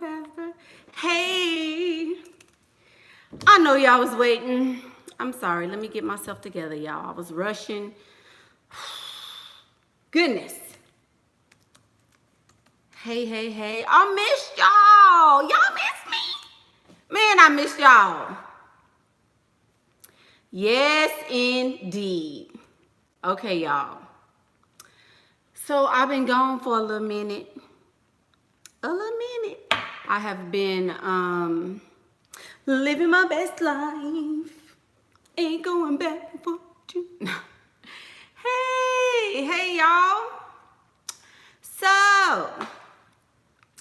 Pastor. Hey, I know y'all was waiting. I'm sorry. Let me get myself together, y'all. I was rushing. Goodness. Hey. I missed y'all. Y'all missed me. Man, I missed y'all. Yes, indeed. Okay, y'all. So I've been gone for a little minute. I have been living my best life. Ain't going back and forth. Hey, y'all. So,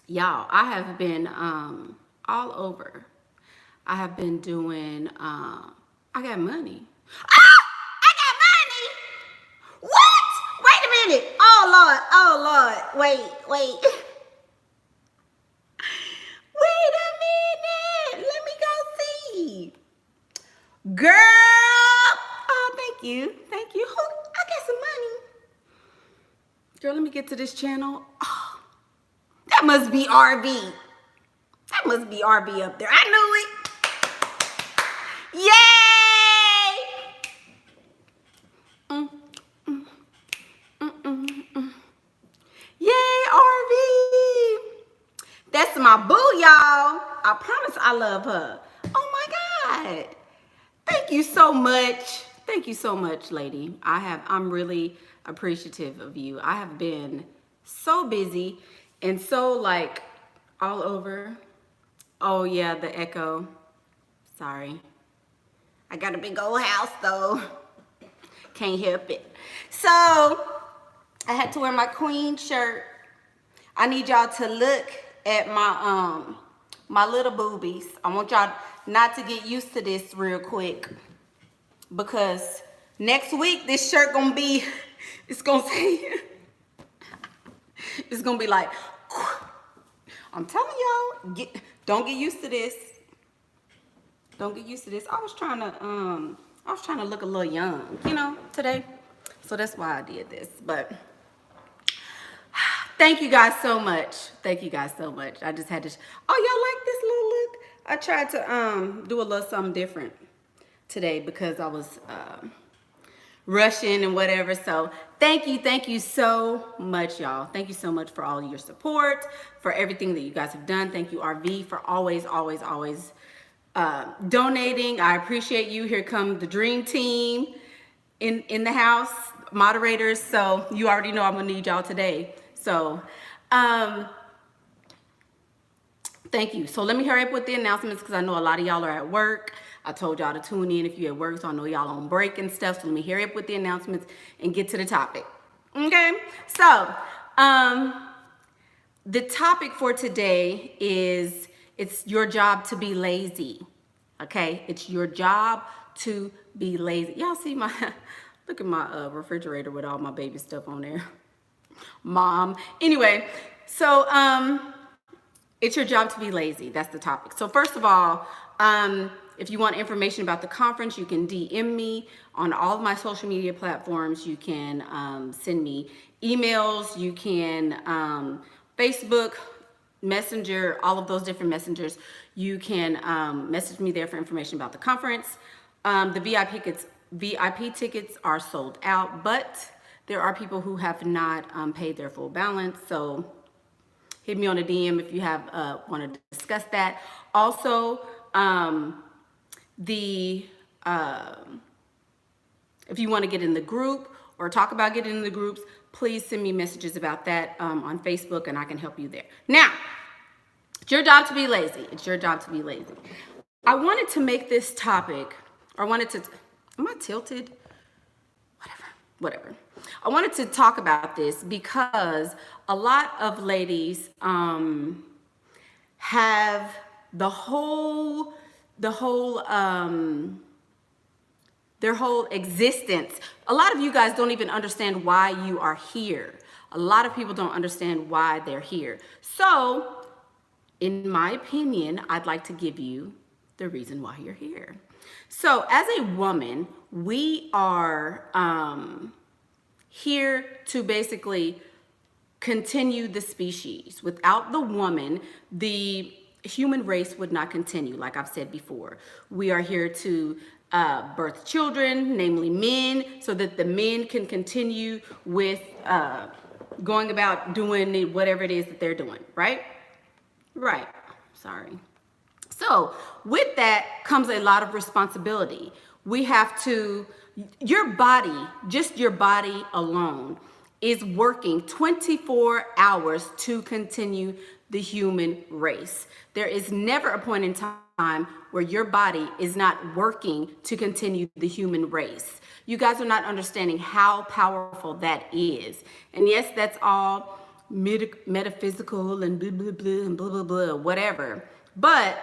y'all, I have been all over. I have been doing, I got money. Ah! I got money! What? Wait a minute. Oh, Lord. Wait. Wait a minute. Let me go see. Girl. Oh, thank you. I got some money. Girl, let me get to this channel. Oh, that must be RV. That must be RV up there. I knew it. Yay! Yay, RV. That's my boo, y'all. I promise I love her. Oh my God. Thank you so much. Thank you so much, lady. I'm really appreciative of you. I have been so busy and so like all over. Oh yeah, the echo. Sorry. I got a big old house though. Can't help it. So I had to wear my queen shirt. I need y'all to look at my little boobies. I want y'all not to get used to this real quick, because next week this shirt gonna be, it's gonna say, it's gonna be like, I'm telling y'all, don't get used to this. Don't get used to this. I was trying to look a little young, today. So that's why I did this. But thank you guys so much. I just had to, oh, y'all like this little look? I tried to do a little something different today because I was rushing and whatever. So thank you so much, y'all. Thank you so much for all your support, for everything that you guys have done. Thank you, RV, for always donating. I appreciate you. Here come the dream team in the house, moderators. So you already know I'm gonna need y'all today. So thank you. So let me hurry up with the announcements because I know a lot of y'all are at work. I told y'all to tune in if you're at work, so I know y'all on break and stuff. So let me hurry up with the announcements and get to the topic. Okay, so the topic for today is, it's your job to be lazy. Okay, it's your job to be lazy. Y'all see my, look at my refrigerator with all my baby stuff on there. Mom. Anyway, so it's your job to be lazy. That's the topic. So first of all, if you want information about the conference, you can DM me on all of my social media platforms. You can send me emails. You can Facebook, Messenger, all of those different messengers. You can message me there for information about the conference. The VIP tickets are sold out, but there are people who have not paid their full balance. So hit me on a DM if you have want to discuss that. Also, if you want to get in the group or talk about getting in the groups, please send me messages about that on Facebook, and I can help you there. Now, it's your job to be lazy. It's your job to be lazy. I wanted to make this topic, or am I tilted? Whatever. I wanted to talk about this because a lot of ladies have their whole existence. A lot of you guys don't even understand why you are here. A lot of people don't understand why they're here. So, in my opinion, I'd like to give you the reason why you're here. So, as a woman, we are here to basically continue the species. Without the woman, the human race would not continue, like I've said before. We are here to birth children, namely men, so that the men can continue with going about doing whatever it is that they're doing, right? Right. Sorry. So with that comes a lot of responsibility. We have to, your body, just your body alone, is working 24 hours to continue the human race. There is never a point in time where your body is not working to continue the human race. You guys are not understanding how powerful that is. And yes, that's all metaphysical and blah, blah, blah, and blah, blah, blah, whatever. But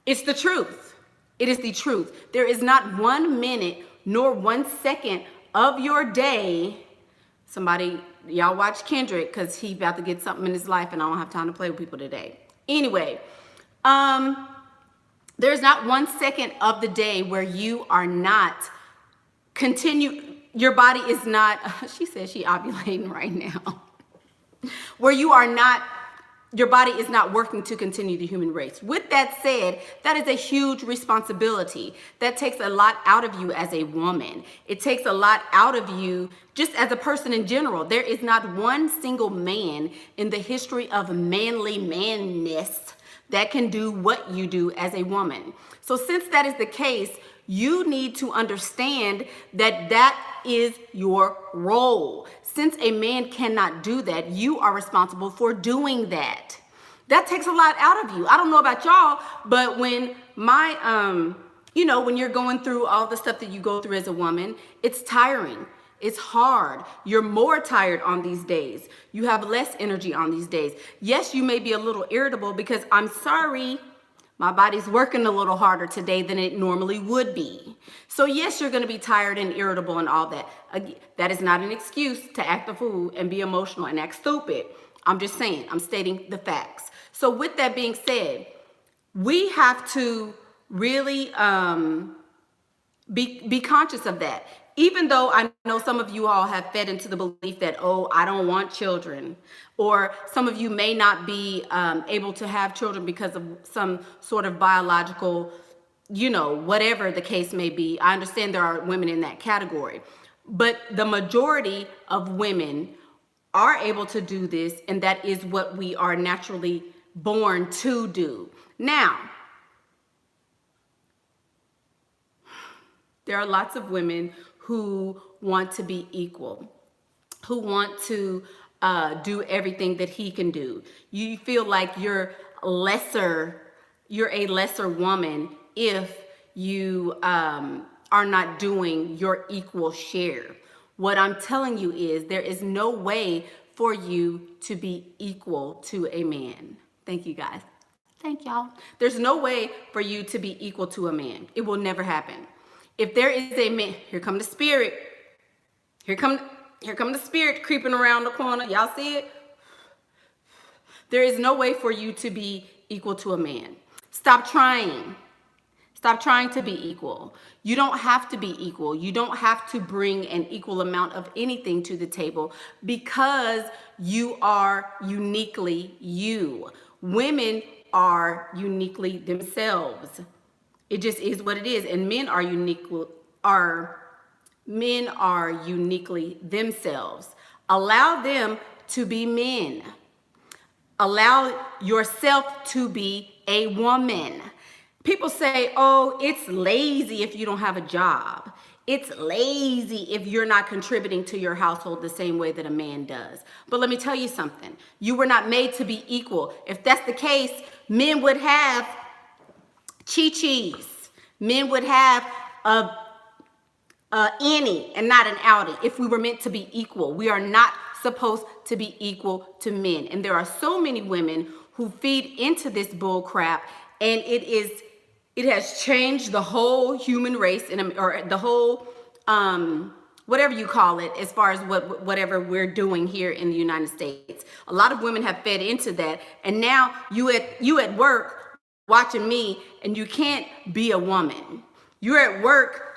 it's the truth. It is the truth. There is not 1 minute nor 1 second of your day. Somebody, y'all watch Kendrick because he's about to get something in his life and I don't have time to play with people today. Anyway, there's not 1 second of the day where you are not your body is not, she says she ovulating right now, where you are not, your body is not working to continue the human race. With that said, that is a huge responsibility. That takes a lot out of you as a woman. It takes a lot out of you just as a person in general. There is not one single man in the history of manly manness that can do what you do as a woman. So since that is the case, you need to understand that that is your role. Since a man cannot do that, you are responsible for doing that. That takes a lot out of you. I don't know about y'all, but when when you're going through all the stuff that you go through as a woman, it's tiring. It's hard. You're more tired on these days. You have less energy on these days. Yes, you may be a little irritable because I'm sorry, my body's working a little harder today than it normally would be. So yes, you're going to be tired and irritable and all that. That is not an excuse to act a fool and be emotional and act stupid. I'm just saying, I'm stating the facts. So with that being said, we have to really be conscious of that. Even though I know some of you all have fed into the belief that, oh, I don't want children, or some of you may not be able to have children because of some sort of biological, whatever the case may be. I understand there are women in that category, but the majority of women are able to do this, and that is what we are naturally born to do. Now, there are lots of women who want to be equal, who want to do everything that he can do. You feel like you're a lesser woman if you are not doing your equal share. What I'm telling you is there is no way for you to be equal to a man. Thank you guys. Thank y'all. There's no way for you to be equal to a man. It will never happen. If there is a man, here come the spirit. Here come the spirit creeping around the corner. Y'all see it? There is no way for you to be equal to a man. Stop trying. Stop trying to be equal. You don't have to be equal. You don't have to bring an equal amount of anything to the table because you are uniquely you. Women are uniquely themselves. It just is what it is. And men are uniquely themselves. Allow them to be men. Allow yourself to be a woman. People say, oh, it's lazy if you don't have a job. It's lazy if you're not contributing to your household the same way that a man does. But let me tell you something. You were not made to be equal. If that's the case, men would have chi-chis. Men would have a innie and not an outie if we were meant to be equal. We are not supposed to be equal to men. And there are so many women who feed into this bull crap, and it has changed the whole human race or the whole whatever you call it, as far as whatever we're doing here in the United States. A lot of women have fed into that, and now you at work watching me, and you can't be a woman. You're at work,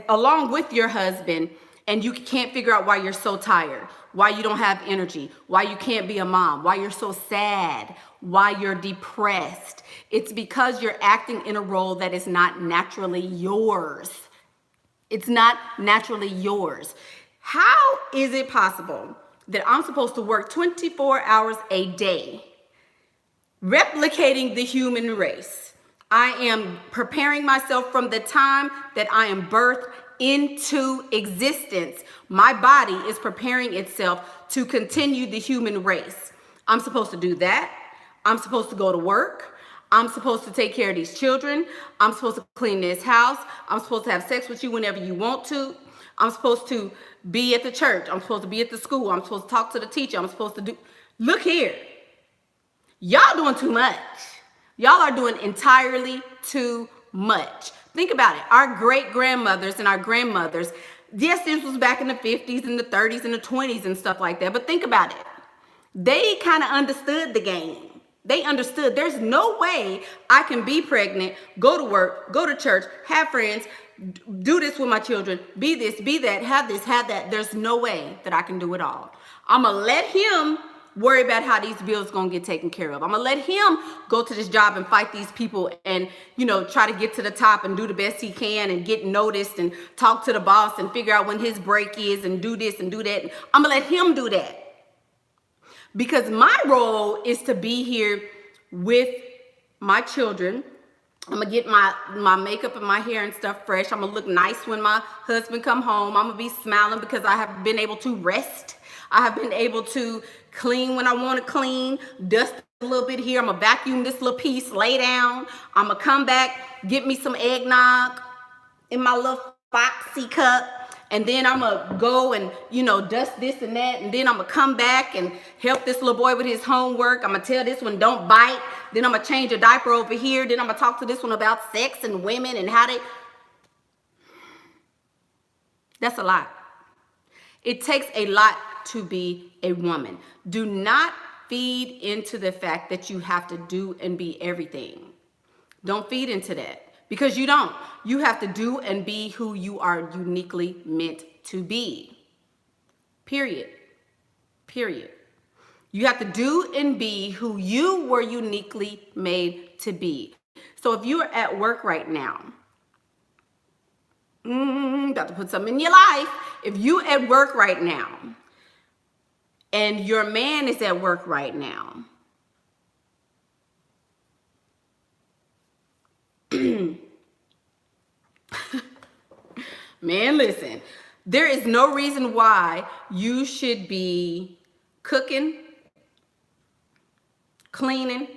along with your husband, and you can't figure out why you're so tired, why you don't have energy, why you can't be a mom, why you're so sad, why you're depressed. It's because you're acting in a role that is not naturally yours. It's not naturally yours. How is it possible that I'm supposed to work 24 hours a day, replicating the human race? I am preparing myself from the time that I am birthed into existence. My body is preparing itself to continue the human race. I'm supposed to do that. I'm supposed to go to work. I'm supposed to take care of these children. I'm supposed to clean this house. I'm supposed to have sex with you whenever you want to. I'm supposed to be at the church. I'm supposed to be at the school. I'm supposed to talk to the teacher. I'm supposed to do... Look here. Y'all doing too much. Y'all are doing entirely too much. Think about it. Our great-grandmothers and our grandmothers, yes, this was back in the 50s and the 30s and the 20s and stuff like that, but think about it. They kind of understood the game. They understood there's no way I can be pregnant, go to work, go to church, have friends, do this with my children, be this, be that, have this, have that. There's no way that I can do it all. I'm going to let him worry about how these bills going to get taken care of. I'm going to let him go to this job and fight these people and, you know, try to get to the top and do the best he can and get noticed and talk to the boss and figure out when his break is and do this and do that. I'm going to let him do that. Because my role is to be here with my children. I'm going to get my makeup and my hair and stuff fresh. I'm going to look nice when my husband come home. I'm going to be smiling because I have been able to rest. I have been able to clean when I want to clean, dust a little bit here. I'm going to vacuum this little piece, lay down. I'm going to come back, get me some eggnog in my little foxy cup. And then I'm going to go and, you know, dust this and that. And then I'm going to come back and help this little boy with his homework. I'm going to tell this one, don't bite. Then I'm going to change a diaper over here. Then I'm going to talk to this one about sex and women and how they... That's a lot. It takes a lot to be a woman. Do not feed into the fact that you have to do and be everything. Don't feed into that. Because you don't. You have to do and be who you are uniquely meant to be. Period. Period. You have to do and be who you were uniquely made to be. So if you are at work right now, got to put something in your life. If you at work right now, and your man is at work right now, man, listen, there is no reason why you should be cooking, cleaning,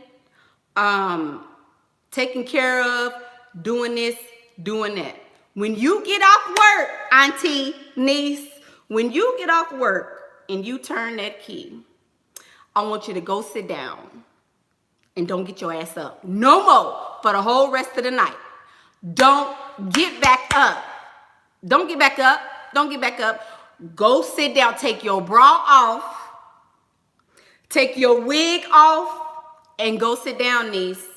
taking care of, doing this, doing that. When you get off work, auntie, niece, when you get off work and you turn that key, I want you to go sit down and don't get your ass up no more for the whole rest of the night. Don't get back up. Don't get back up. Don't get back up. Go sit down. Take your bra off. Take your wig off and go sit down, niece.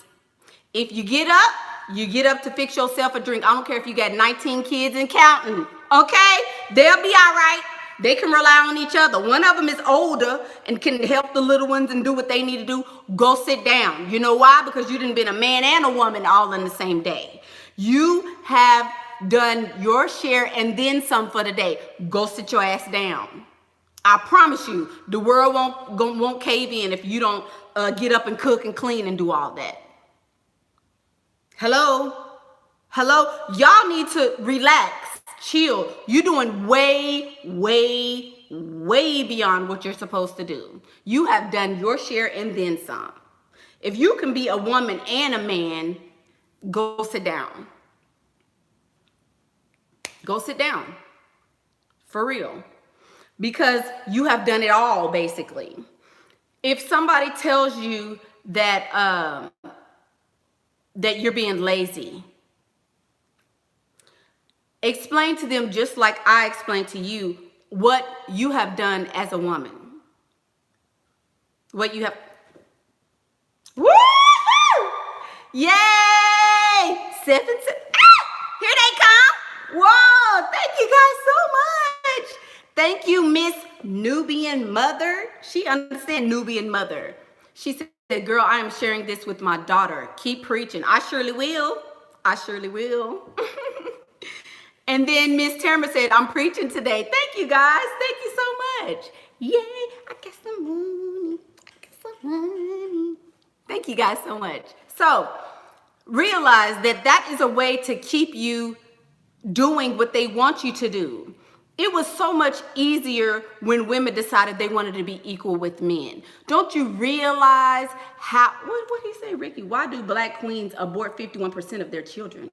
If you get up to fix yourself a drink. I don't care if you got 19 kids and counting. Okay? They'll be all right. They can rely on each other. One of them is older and can help the little ones and do what they need to do. Go sit down. You know why? Because you done been a man and a woman all in the same day. You have done your share and then some for the day. Go sit your ass down. I promise you, the world won't cave in if you don't get up and cook and clean and do all that. Hello? Hello? Y'all need to relax, chill. You're doing way, way, way beyond what you're supposed to do. You have done your share and then some. If you can be a woman and a man, go sit down. Go sit down. For real. Because you have done it all, basically. If somebody tells you that that you're being lazy, explain to them, just like I explained to you, what you have done as a woman. What you have... Woo-hoo! Yay! 7, 7. Ah! Here they come. Whoa, thank you guys so much. Thank you, Miss Nubian Mother. She understands Nubian Mother. She said, girl, I am sharing this with my daughter. Keep preaching. I surely will. I surely will. And then Miss Tamara said, I'm preaching today. Thank you, guys. Thank you so much. Yay, I got some money. I got some money. Thank you guys so much. So realize that that is a way to keep you doing what they want you to do. It was so much easier when women decided they wanted to be equal with men. Don't you realize how, what did he say, Ricky? Why do black queens abort 51% of their children?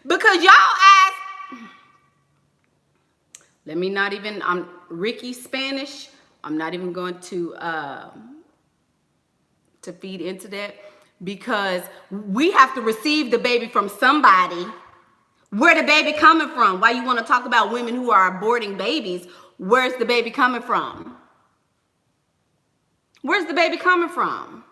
Because y'all ask, let me not even, I'm Ricky Spanish. I'm not even going to feed into that, because we have to receive the baby from somebody. Where the baby coming from? Why you want to talk about women who are aborting babies? Where's the baby coming from? Where's the baby coming from?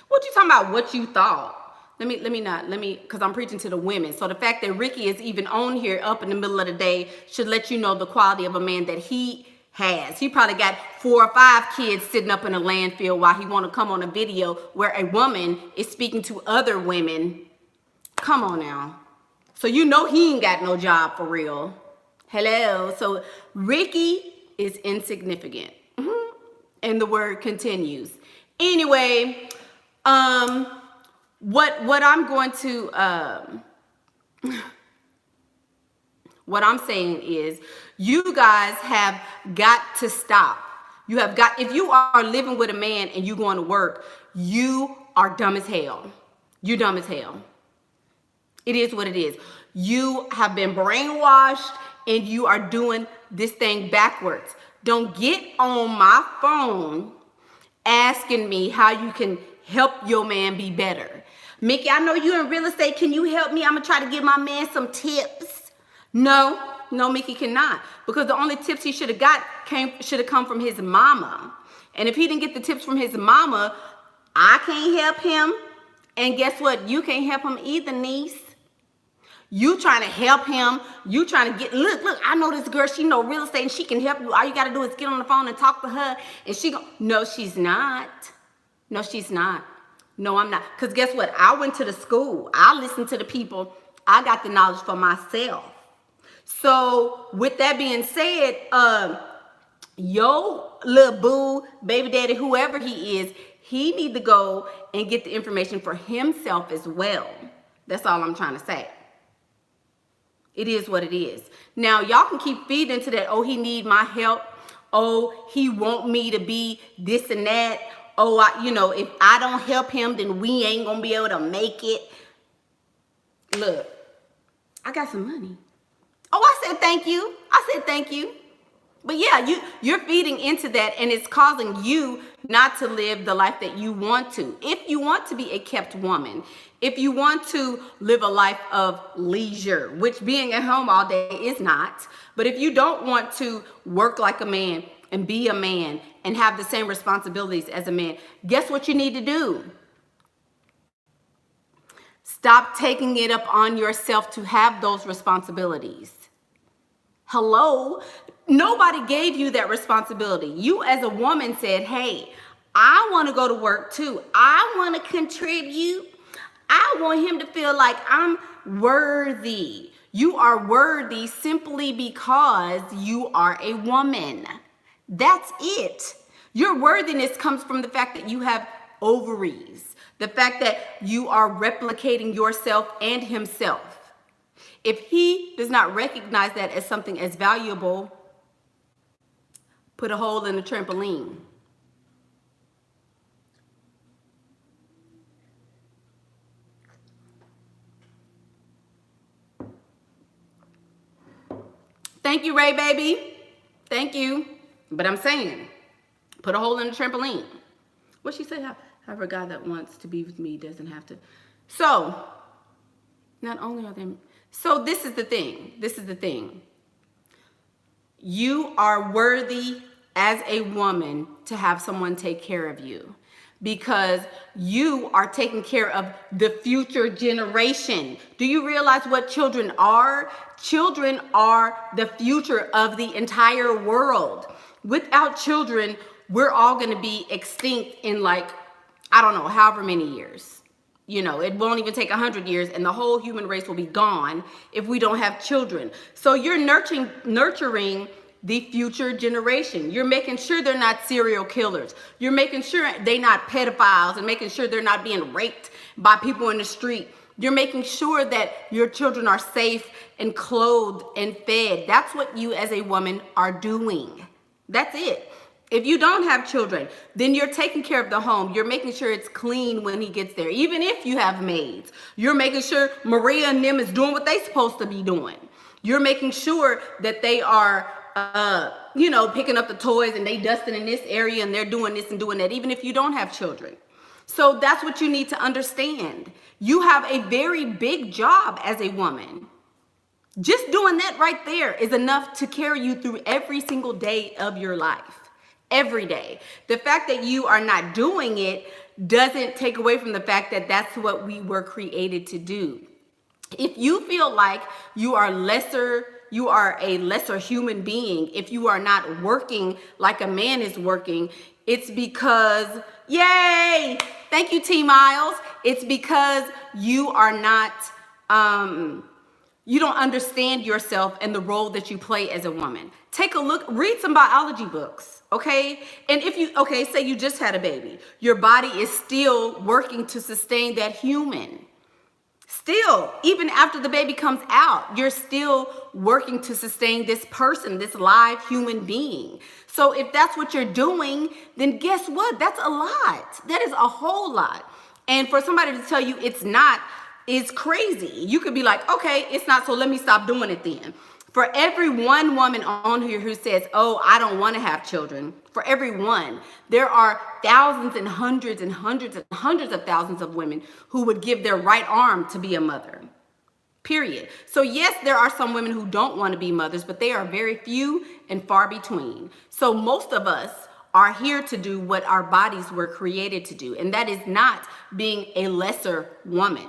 What you talking about? What you thought? Let me, because I'm preaching to the women. So the fact that Ricky is even on here up in the middle of the day should let you know the quality of a man that he has. He probably got 4 or 5 kids sitting up in a landfill while he want to come on a video where a woman is speaking to other women. Come on now. So you know he ain't got no job for real. Hello. So Ricky is insignificant. And the word continues. Anyway, what I'm going to what I'm saying is, you guys have got to stop. You have got, if you are living with a man and you going to work, you are dumb as hell. You dumb as hell. It is what it is. You have been brainwashed and you are doing this thing backwards. Don't get on my phone asking me how you can help your man be better. Mickey, I know you're in real estate. Can you help me? I'm going to try to give my man some tips. No, Mickey cannot. Because the only tips he should have got should have come from his mama. And if he didn't get the tips from his mama, I can't help him. And guess what? You can't help him either, niece. You trying to help him. You trying to get, look, I know this girl, she know real estate and she can help you. All you got to do is get on the phone and talk to her. And she go, no, she's not. No, she's not. No, I'm not. Because guess what? I went to the school. I listened to the people. I got the knowledge for myself. So with that being said, yo little boo, baby daddy, whoever he is, he need to go and get the information for himself as well. That's all I'm trying to say. It is what it is. Now, y'all can keep feeding into that. Oh, he need my help. Oh, he want me to be this and that. Oh, if I don't help him, then we ain't going to be able to make it. Look, I got some money. Oh, I said thank you. I said thank you. But yeah, you're feeding into that, and it's causing you not to live the life that you want to. If you want to be a kept woman, if you want to live a life of leisure, which being at home all day is not, but if you don't want to work like a man and be a man and have the same responsibilities as a man, guess what you need to do? Stop taking it up on yourself to have those responsibilities. Hello? Nobody gave you that responsibility. You as a woman said, hey, I want to go to work too. I want to contribute. I want him to feel like I'm worthy. You are worthy simply because you are a woman. That's it. Your worthiness comes from the fact that you have ovaries, the fact that you are replicating yourself and himself. If he does not recognize that as something as valuable, put a hole in the trampoline. Thank you, Ray, baby. Thank you. But I'm saying, put a hole in the trampoline. What she said, however, a guy that wants to be with me doesn't have to. So, not only are they... So this is the thing. This is the thing. You are worthy as a woman to have someone take care of you. because you are taking care of the future generation. Do you realize what children are? Children are the future of the entire world. Without children, we're all going to be extinct in like, I don't know, however many years. You know, it won't even take 100 years and the whole human race will be gone if we don't have children. So you're nurturing the future generation. You're making sure they're not serial killers. You're making sure they're not pedophiles and making sure they're not being raped by people in the street. You're making sure that your children are safe and clothed and fed. That's what you as a woman are doing. That's it. If you don't have children, then you're taking care of the home. You're making sure it's clean when he gets there. Even if you have maids, you're making sure Maria and them is doing what they're supposed to be doing. You're making sure that they are, you know, picking up the toys and they dusting in this area and they're doing this and doing that, even if you don't have children. So that's what you need to understand. You have a very big job as a woman. Just doing that right there is enough to carry you through every single day of your life. Every day. The fact that you are not doing it doesn't take away from the fact that that's what we were created to do. If you feel like you are a lesser human being, if you are not working like a man is working, it's because, yay, thank you, T Miles. It's because you are not, you don't understand yourself and the role that you play as a woman. Take a look, read some biology books, okay? And if you, okay, say you just had a baby, your body is still working to sustain that human. Still, even after the baby comes out, you're still working to sustain this person, this live human being. So if that's what you're doing, then guess what? That's a lot. That is a whole lot. And for somebody to tell you it's not, is crazy. You could be like, okay, it's not, so let me stop doing it then. For every one woman on here who says, oh, I don't want to have children, for every one, there are thousands and hundreds and hundreds and hundreds of thousands of women who would give their right arm to be a mother, period. So yes, there are some women who don't want to be mothers, but they are very few and far between. So most of us are here to do what our bodies were created to do, and that is not being a lesser woman.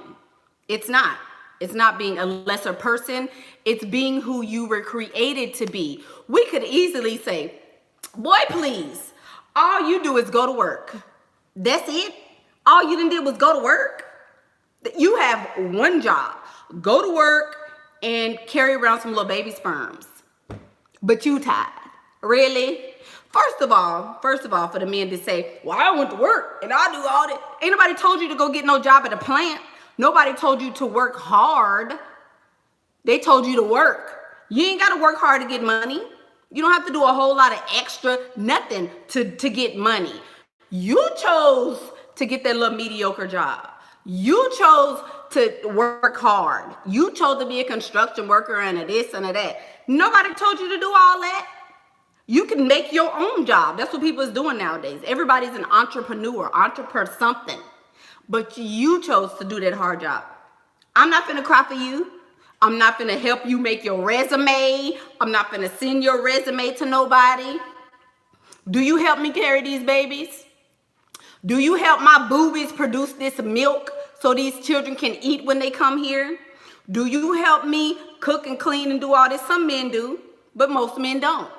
It's not. It's not being a lesser person. It's being who you were created to be. We could easily say, boy, please, all you do is go to work. That's it. All you done did was go to work. You have one job. Go to work and carry around some little baby sperms. But you tired. Really? First of all, for the men to say, well, I went to work and I do all that. Ain't nobody told you to go get no job at a plant. Nobody told you to work hard. They told you to work. You ain't got to work hard to get money. You don't have to do a whole lot of extra nothing to get money. You chose to get that little mediocre job. You chose to work hard. You chose to be a construction worker and a this and a that. Nobody told you to do all that. You can make your own job. That's what people is doing nowadays. Everybody's an entrepreneur something. But you chose to do that hard job. I'm not finna cry for you. I'm not finna help you make your resume. I'm not finna send your resume to nobody. Do you help me carry these babies? Do you help my boobies produce this milk so these children can eat when they come here? Do you help me cook and clean and do all this? Some men do, but most men don't.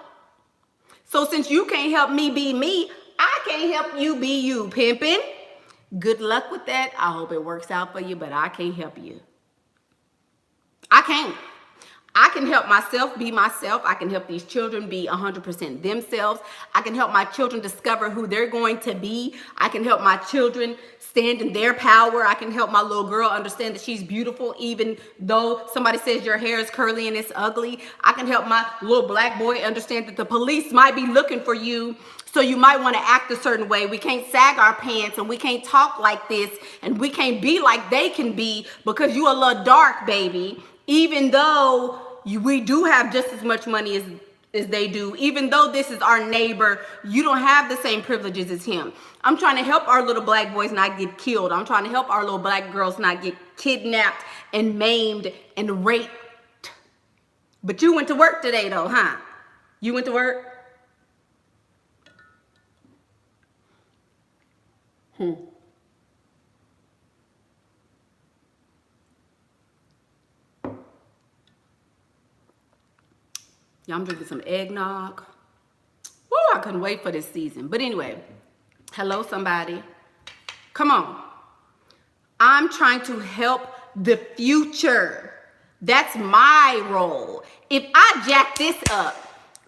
So since you can't help me be me, I can't help you be you, pimpin'. Good luck with that. I hope it works out for you, but I can't help you. I can't. I can help myself be myself. I can help these children be 100% themselves. I can help my children discover who they're going to be. I can help my children stand in their power. I can help my little girl understand that she's beautiful, even though somebody says your hair is curly and it's ugly. I can help my little black boy understand that the police might be looking for you, so you might want to act a certain way. We can't sag our pants and we can't talk like this and we can't be like they can be because you a little dark, baby. Even though we do have just as much money as they do, even though this is our neighbor, you don't have the same privileges as him. I'm trying to help our little black boys not get killed. I'm trying to help our little black girls not get kidnapped and maimed and raped. But you went to work today though, huh? You went to work? Y'all, I'm drinking some eggnog. Woo, I couldn't wait for this season. But anyway, hello somebody. Come on. I'm trying to help the future. That's my role. If I jack this up,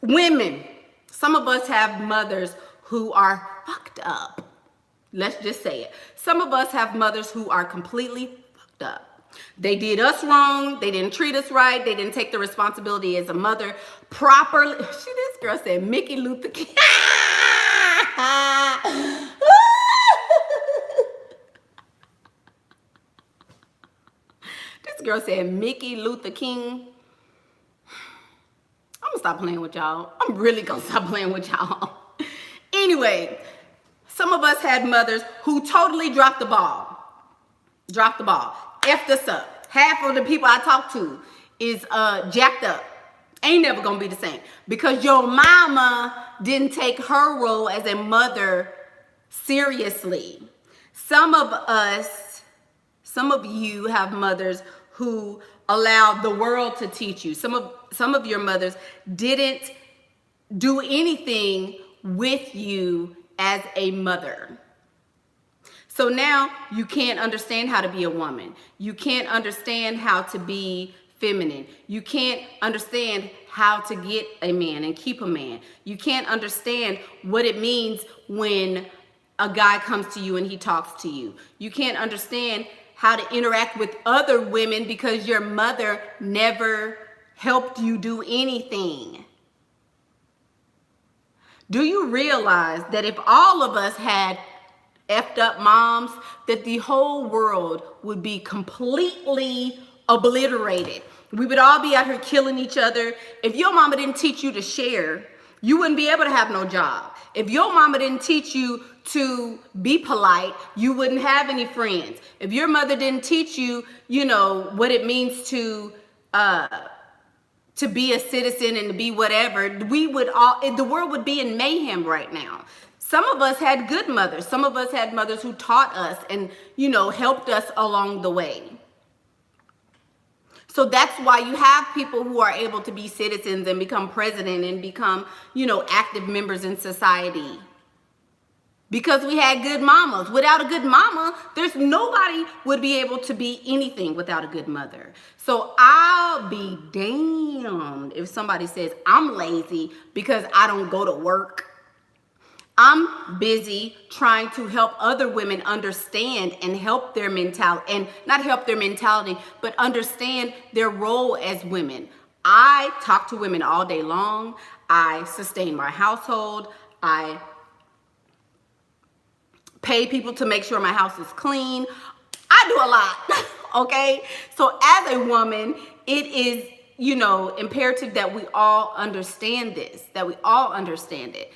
women, some of us have mothers who are fucked up. Let's just say it. Some of us have mothers who are completely fucked up. They did us wrong. They didn't treat us right. They didn't take the responsibility as a mother properly. This girl said Mickey Luther King. This girl said Mickey Luther King. I'm gonna stop playing with y'all. I'm really gonna stop playing with y'all. Anyway, some of us had mothers who totally dropped the ball. Dropped the ball. Effed us up. Half of the people I talk to is jacked up. Ain't never gonna be the same. Because your mama didn't take her role as a mother seriously. Some of you have mothers who allowed the world to teach you. Some of your mothers didn't do anything with you as a mother. So now you can't understand how to be a woman. You can't understand how to be feminine. You can't understand how to get a man and keep a man. You can't understand what it means when a guy comes to you and he talks to you. You can't understand how to interact with other women because your mother never helped you do anything. Do you realize that if all of us had effed up moms, that the whole world would be completely obliterated? We would all be out here killing each other. If your mama didn't teach you to share, you wouldn't be able to have no job. If your mama didn't teach you to be polite, you wouldn't have any friends. If your mother didn't teach you, what it means to be a citizen and to be whatever, the world would be in mayhem right now. Some of us had good mothers. Some of us had mothers who taught us and, helped us along the way. So that's why you have people who are able to be citizens and become president and become, active members in society. Because we had good mamas. Without a good mama, there's nobody would be able to be anything without a good mother. So I'll be damned if somebody says I'm lazy because I don't go to work. I'm busy trying to help other women understand and help their mentality, and not help their mentality, but understand their role as women. I talk to women all day long. I sustain my household. I pay people to make sure my house is clean. I do a lot, okay? So as a woman, it is, imperative that we all understand this, that we all understand it.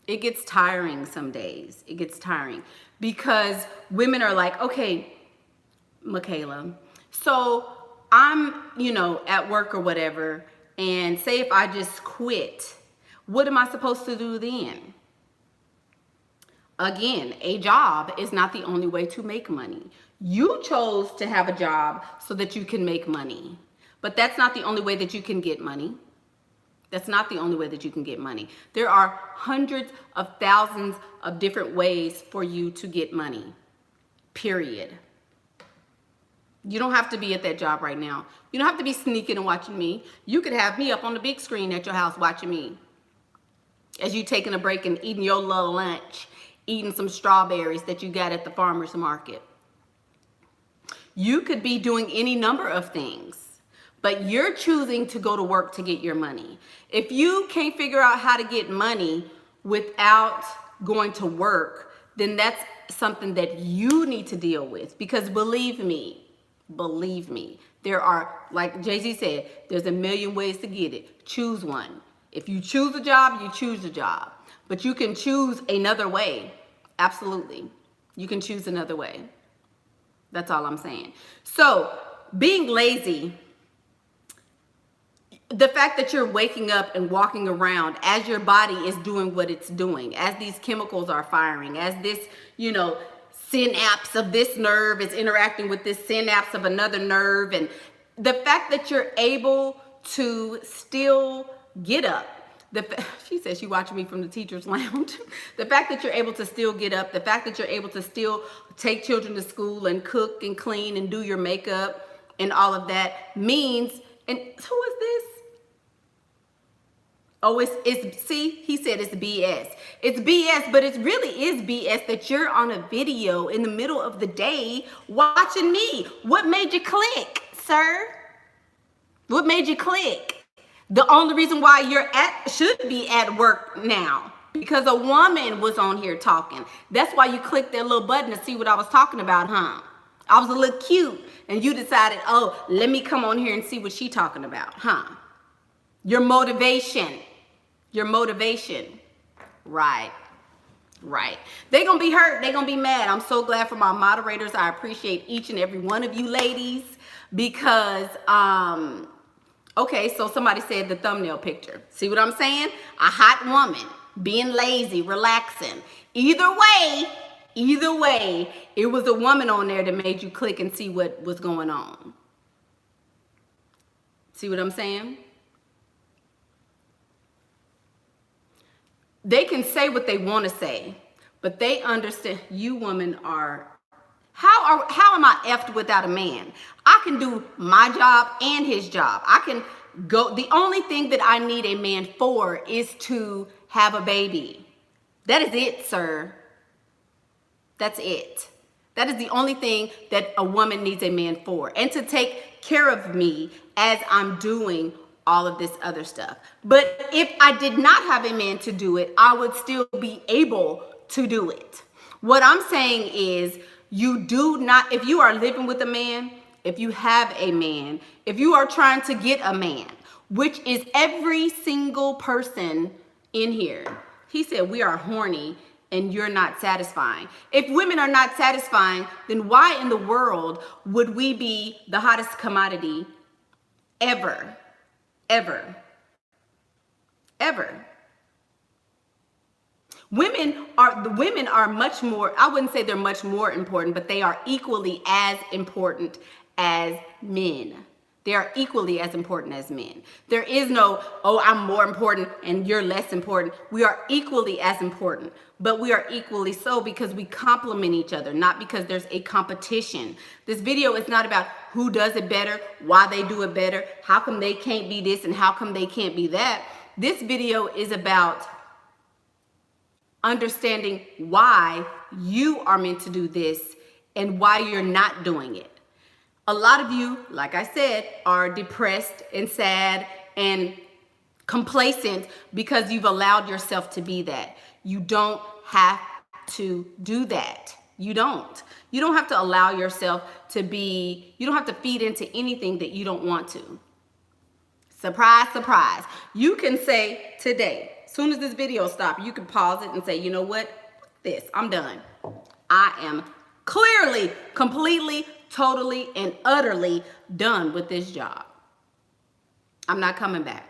It gets tiring some days. It gets tiring because women are like, okay, Michaela, so I'm, at work or whatever, and say if I just quit, what am I supposed to do then? Again, a job is not the only way to make money. You chose to have a job so that you can make money, but that's not the only way that you can get money. That's not the only way that you can get money. There are hundreds of thousands of different ways for you to get money, period. You don't have to be at that job right now. You don't have to be sneaking and watching me. You could have me up on the big screen at your house watching me as you taking a break and eating your little lunch, eating some strawberries that you got at the farmer's market. You could be doing any number of things, but you're choosing to go to work to get your money. If you can't figure out how to get money without going to work, then that's something that you need to deal with. Because believe me, there are, like Jay-Z said, there's a million ways to get it. Choose one. If you choose a job, you choose a job. But you can choose another way. Absolutely. You can choose another way. That's all I'm saying. So being lazy, the fact that you're waking up and walking around as your body is doing what it's doing, as these chemicals are firing, as this, synapse of this nerve is interacting with this synapse of another nerve, and the fact that you're able to still get up. She says she watching me from the teacher's lounge. The fact that you're able to still get up, the fact that you're able to still take children to school and cook and clean and do your makeup and all of that means, and who is this? Oh, see, he said it's BS. It's BS, but it really is BS that you're on a video in the middle of the day watching me. What made you click, sir? What made you click? The only reason why should be at work now, because a woman was on here talking. That's why you clicked that little button to see what I was talking about, huh? I was a little cute, and you decided, oh, let me come on here and see what she talking about, huh? Your motivation. Right. They're going to be hurt. They're going to be mad. I'm so glad for my moderators. I appreciate each and every one of you ladies because, okay, so somebody said the thumbnail picture. See what I'm saying? A hot woman being lazy, relaxing. Either way, it was a woman on there that made you click and see what was going on. See what I'm saying? They can say what they want to say, but they understand you women are, how am I effed without a man? I can do my job and his job. I can go, the only thing that I need a man for is to have a baby. That is it, sir. That's it. That is the only thing that a woman needs a man for, and to take care of me as I'm doing all of this other stuff. But if I did not have a man to do it, I would still be able to do it. What I'm saying is, you do not, if you are living with a man, if you have a man, if you are trying to get a man, which is every single person in here. He said, we are horny and you're not satisfying. If women are not satisfying, then why in the world would we be the hottest commodity ever? Women are much more, I wouldn't say they're much more important, but they are equally as important as men. They are equally as important as men. There is no, oh, I'm more important and you're less important. We are equally as important, but we are equally so because we complement each other, not because there's a competition. This video is not about who does it better, why they do it better, how come they can't be this and how come they can't be that. This video is about understanding why you are meant to do this and why you're not doing it. A lot of you, like I said, are depressed and sad and complacent because you've allowed yourself to be that. You don't have to do that. You don't have to allow yourself to be, you don't have to feed into anything that you don't want to. Surprise, surprise. You can say today, as soon as this video stops, you can pause it and say, you know what? I'm done. I am clearly, completely, totally, and utterly done with this job. I'm not coming back.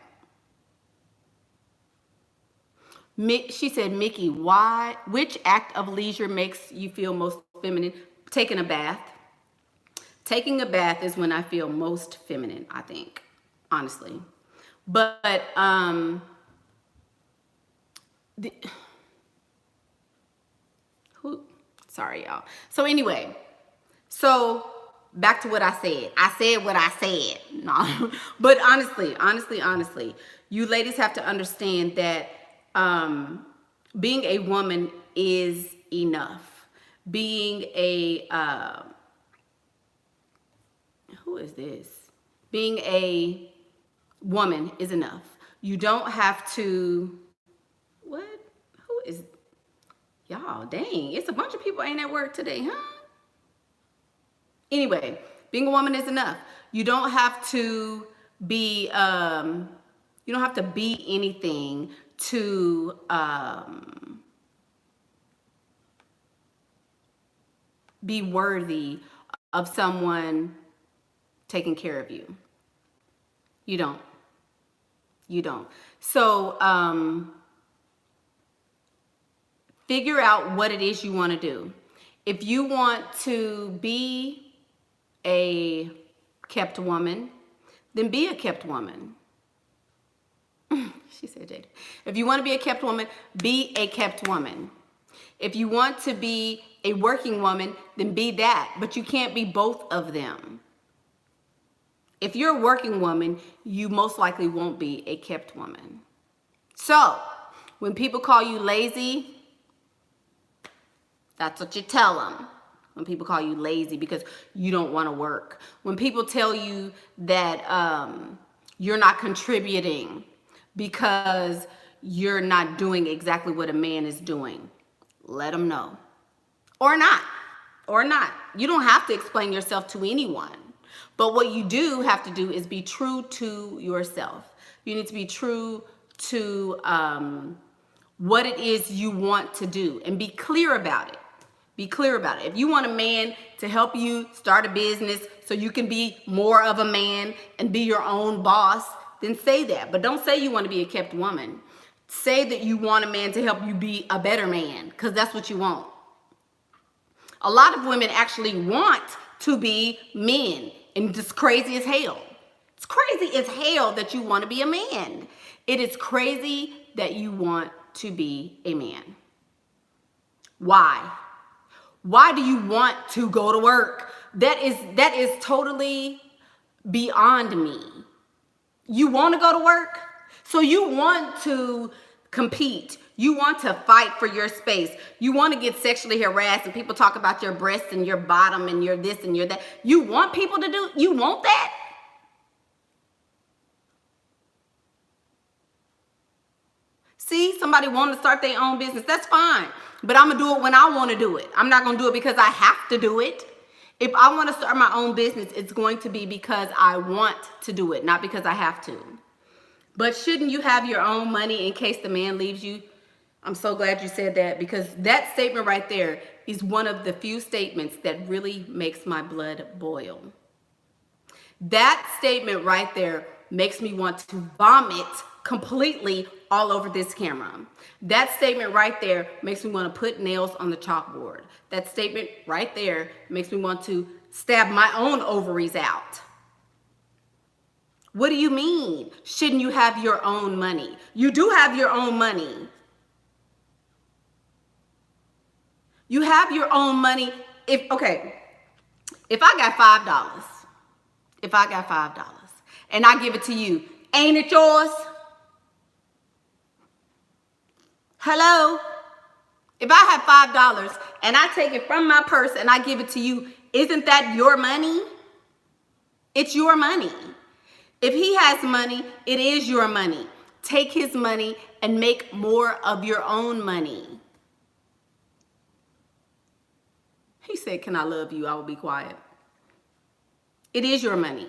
She said, Mickey, which act of leisure makes you feel most feminine? Taking a bath. Taking a bath is when I feel most feminine, I think, honestly. But, sorry, y'all. So anyway, back to what I said. I said what I said. No, but honestly, you ladies have to understand that being a woman is enough. Being a, who is this? Being a woman is enough. You don't have to, what? Who is, y'all, dang, it's a bunch of people ain't at work today, huh? Anyway, being a woman is enough. You don't have to be, anything to, be worthy of someone taking care of you. You don't. You don't. So figure out what it is you want to do. If you want to be a kept woman, then be a kept woman. She said, Jada. If you want to be a kept woman, be a kept woman. If you want to be a working woman, then be that. But you can't be both of them. If you're a working woman, you most likely won't be a kept woman. So, when people call you lazy, that's what you tell them. When people call you lazy because you don't want to work. When people tell you that you're not contributing because you're not doing exactly what a man is doing, let them know. Or not. Or not. You don't have to explain yourself to anyone. But what you do have to do is be true to yourself. You need to be true to what it is you want to do and be clear about it. Be clear about it. If you want a man to help you start a business so you can be more of a man and be your own boss, then say that. But don't say you want to be a kept woman. Say that you want a man to help you be a better man, because that's what you want. A lot of women actually want to be men, and it's crazy as hell. It's crazy as hell that you want to be a man. It is crazy that you want to be a man. Why? Why do you want to go to work? That is totally beyond me. You want to go to work? So you want to compete. You want to fight for your space. You want to get sexually harassed and people talk about your breasts and your bottom and your this and your that. You want people to do, you want that? See, somebody want to start their own business. That's fine. But I'm going to do it when I want to do it. I'm not going to do it because I have to do it. If I want to start my own business, it's going to be because I want to do it, not because I have to. But shouldn't you have your own money in case the man leaves you? I'm so glad you said that, because that statement right there is one of the few statements that really makes my blood boil. That statement right there makes me want to vomit completely all over this camera. That statement right there makes me want to put nails on the chalkboard. That statement right there makes me want to stab my own ovaries out. What do you mean? Shouldn't you have your own money? You do have your own money. You have your own money. If I got $5, and I give it to you, ain't it yours? Hello? If I have $5 and I take it from my purse and I give it to you, isn't that your money? It's your money. If he has money, it is your money. Take his money and make more of your own money. He said, can I love you? I will be quiet. It is your money.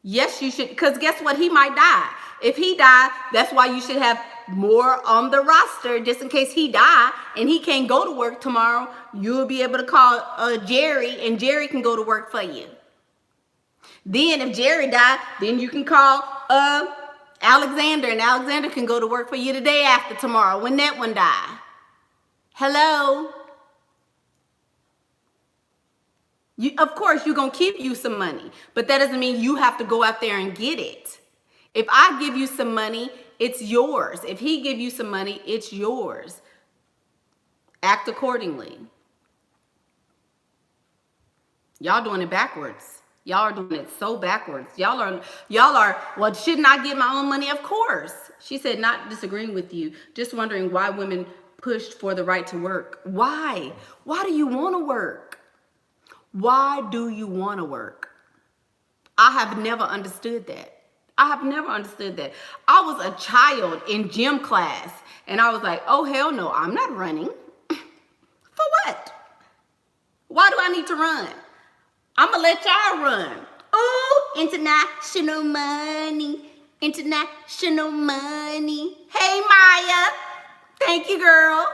Yes, you should, because guess what? He might die. If he die, that's why you should have more on the roster, just in case he die and he can't go to work tomorrow. You'll be able to call Jerry, and Jerry can go to work for you. Then if Jerry died, then you can call Alexander, and Alexander can go to work for you the day after tomorrow when that one die. Hello? Of course, you're going to keep you some money, but that doesn't mean you have to go out there and get it. If I give you some money, it's yours. If he give you some money, it's yours. Act accordingly. Y'all doing it backwards. Y'all are doing it so backwards. Y'all are, well, shouldn't I get my own money? Of course. She said, not disagreeing with you, just wondering why women pushed for the right to work. Why? Why do you want to work? Why do you want to work? I have never understood that. I have never understood that. I was a child in gym class, and I was like, oh, hell no, I'm not running. For what? Why do I need to run? I'm going to let y'all run. Oh, international money. International money. Hey, Maya. Thank you, girl.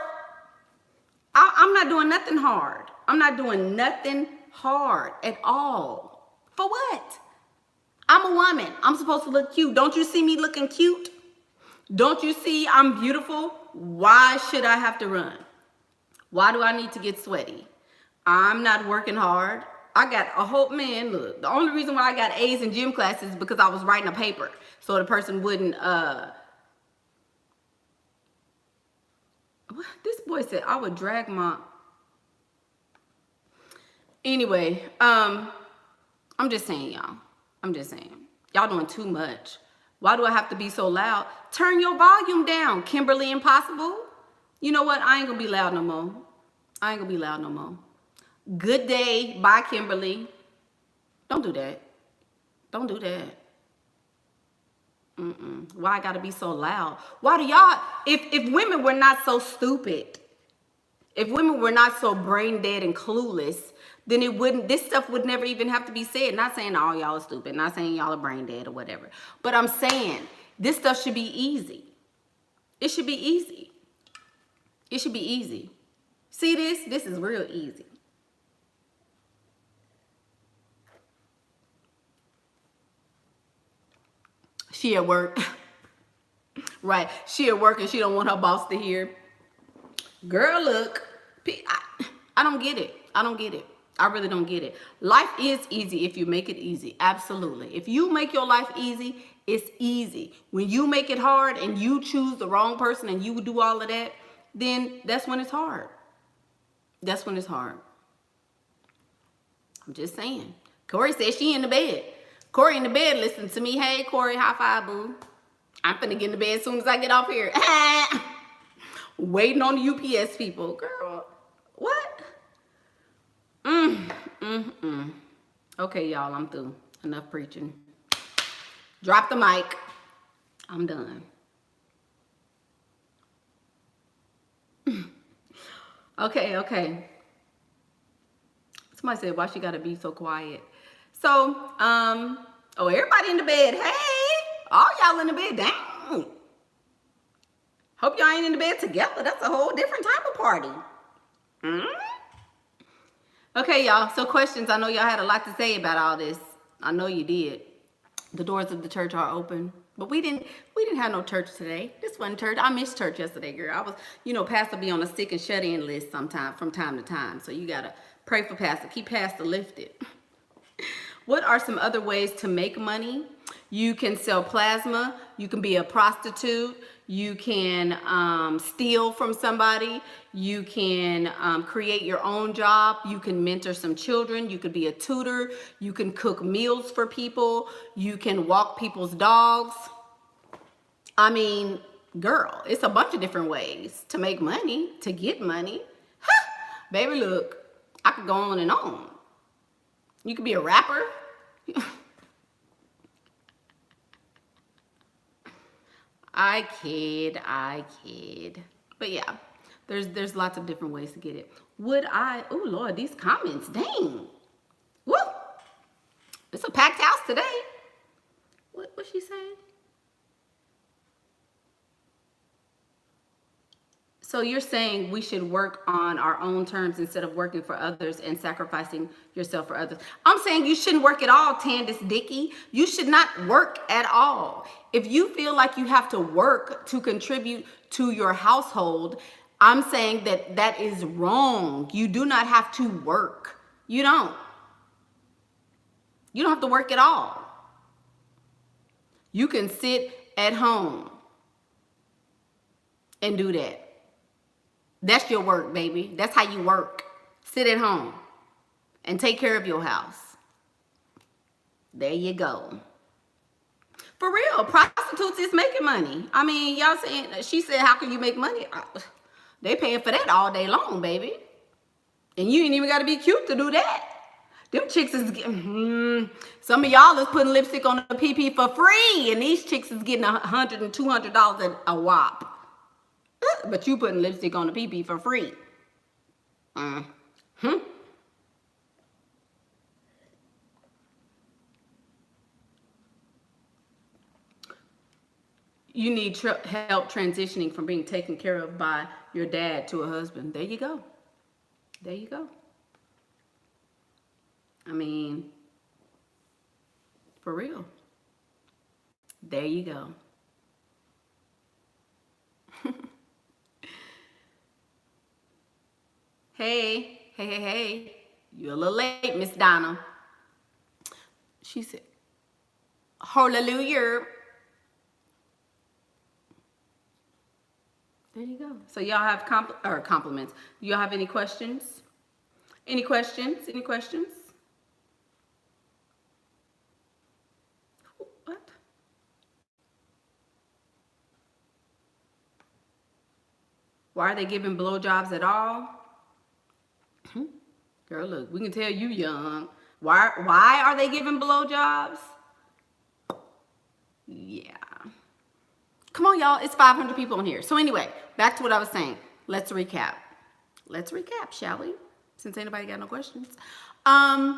I'm not doing nothing hard. I'm not doing nothing hard at all. For what? I'm a woman. I'm supposed to look cute. Don't you see me looking cute? Don't you see I'm beautiful? Why should I have to run? Why do I need to get sweaty? I'm not working hard. I got a whole, man, look, the only reason why I got A's in gym classes is because I was writing a paper. So the person wouldn't, this boy said I would drag my, anyway, I'm just saying, y'all. I'm just saying. Y'all doing too much. Why do I have to be so loud? Turn your volume down, Kimberly Impossible. You know what? I ain't gonna be loud no more. I ain't gonna be loud no more. Good day. Bye, Kimberly. Don't do that. Don't do that. Why I gotta be so loud? Why do y'all, if women were not so stupid, if women were not so brain dead and clueless, then it wouldn't, this stuff would never even have to be said. Not saying all y'all are stupid, not saying y'all are brain dead or whatever. But I'm saying this stuff should be easy. It should be easy. It should be easy. See this? This is real easy. She at work. Right. She at work and she don't want her boss to hear. Girl, look. I don't get it. I don't get it. I really don't get it. Life is easy if you make it easy. Absolutely. If you make your life easy, it's easy. When you make it hard and you choose the wrong person and you do all of that, then that's when it's hard. That's when it's hard. I'm just saying. Corey said she in the bed. Corey in the bed, listen to me. Hey, Corey, high five, boo. I'm finna get in the bed as soon as I get off here. Waiting on the UPS people. Girl, what? Okay, y'all, I'm through. Enough preaching. Drop the mic. I'm done. Okay. Somebody said, why she gotta be so quiet? So, oh, everybody in the bed. Hey, all y'all in the bed. Dang. Hope y'all ain't in the bed together. That's a whole different type of party. Okay, y'all. So questions. I know y'all had a lot to say about all this. I know you did. The doors of the church are open. But we didn't have no church today. This wasn't church. I missed church yesterday, girl. I was, Pastor be on a sick and shut-in list from time to time. So you gotta pray for Pastor. Keep Pastor lifted. What are some other ways to make money? You can sell plasma. You can be a prostitute. You can steal from somebody. You can create your own job. You can mentor some children. You could be a tutor. You can cook meals for people. You can walk people's dogs. I mean, girl, it's a bunch of different ways to make money, to get money. Baby, look, I could go on and on. You could be a rapper. I kid. But yeah, there's lots of different ways to get it. Oh Lord, these comments, dang. Woo! It's a packed house today. What's she saying? So you're saying we should work on our own terms instead of working for others and sacrificing yourself for others. I'm saying you shouldn't work at all, Candace Dickey. You should not work at all. If you feel like you have to work to contribute to your household, I'm saying that is wrong. You do not have to work. You don't. You don't have to work at all. You can sit at home and do that. That's your work, baby. That's how you work. Sit at home and take care of your house. There you go. For real, prostitutes is making money. I mean, y'all saying, she said, how can you make money? They paying for that all day long, baby. And you ain't even got to be cute to do that. Them chicks is getting, some of y'all is putting lipstick on the PP for free. And these chicks is getting $100 and $200 a whop. But you putting lipstick on the PP for free. You need help transitioning from being taken care of by your dad to a husband. There you go. There you go. I mean, for real. There you go. Hey. You're a little late, Miss Donna. She said, hallelujah. There you go. So y'all have compliments. Do y'all have any questions? Any questions? Any questions? What? Why are they giving blowjobs at all? Girl, look, we can tell you young. Why are they giving blowjobs? Yeah. Come on, y'all. It's 500 people in here. So anyway, back to what I was saying. Let's recap. Let's recap, shall we? Since anybody got no questions. As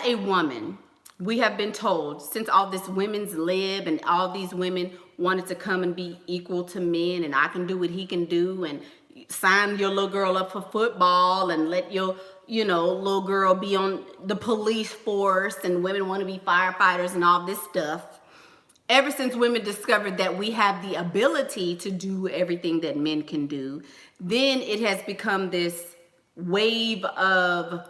a woman, we have been told, since all this women's lib and all these women wanted to come and be equal to men, and I can do what he can do, and sign your little girl up for football, and let your, little girl be on the police force, and women want to be firefighters and all this stuff. Ever since women discovered that we have the ability to do everything that men can do, then it has become this wave of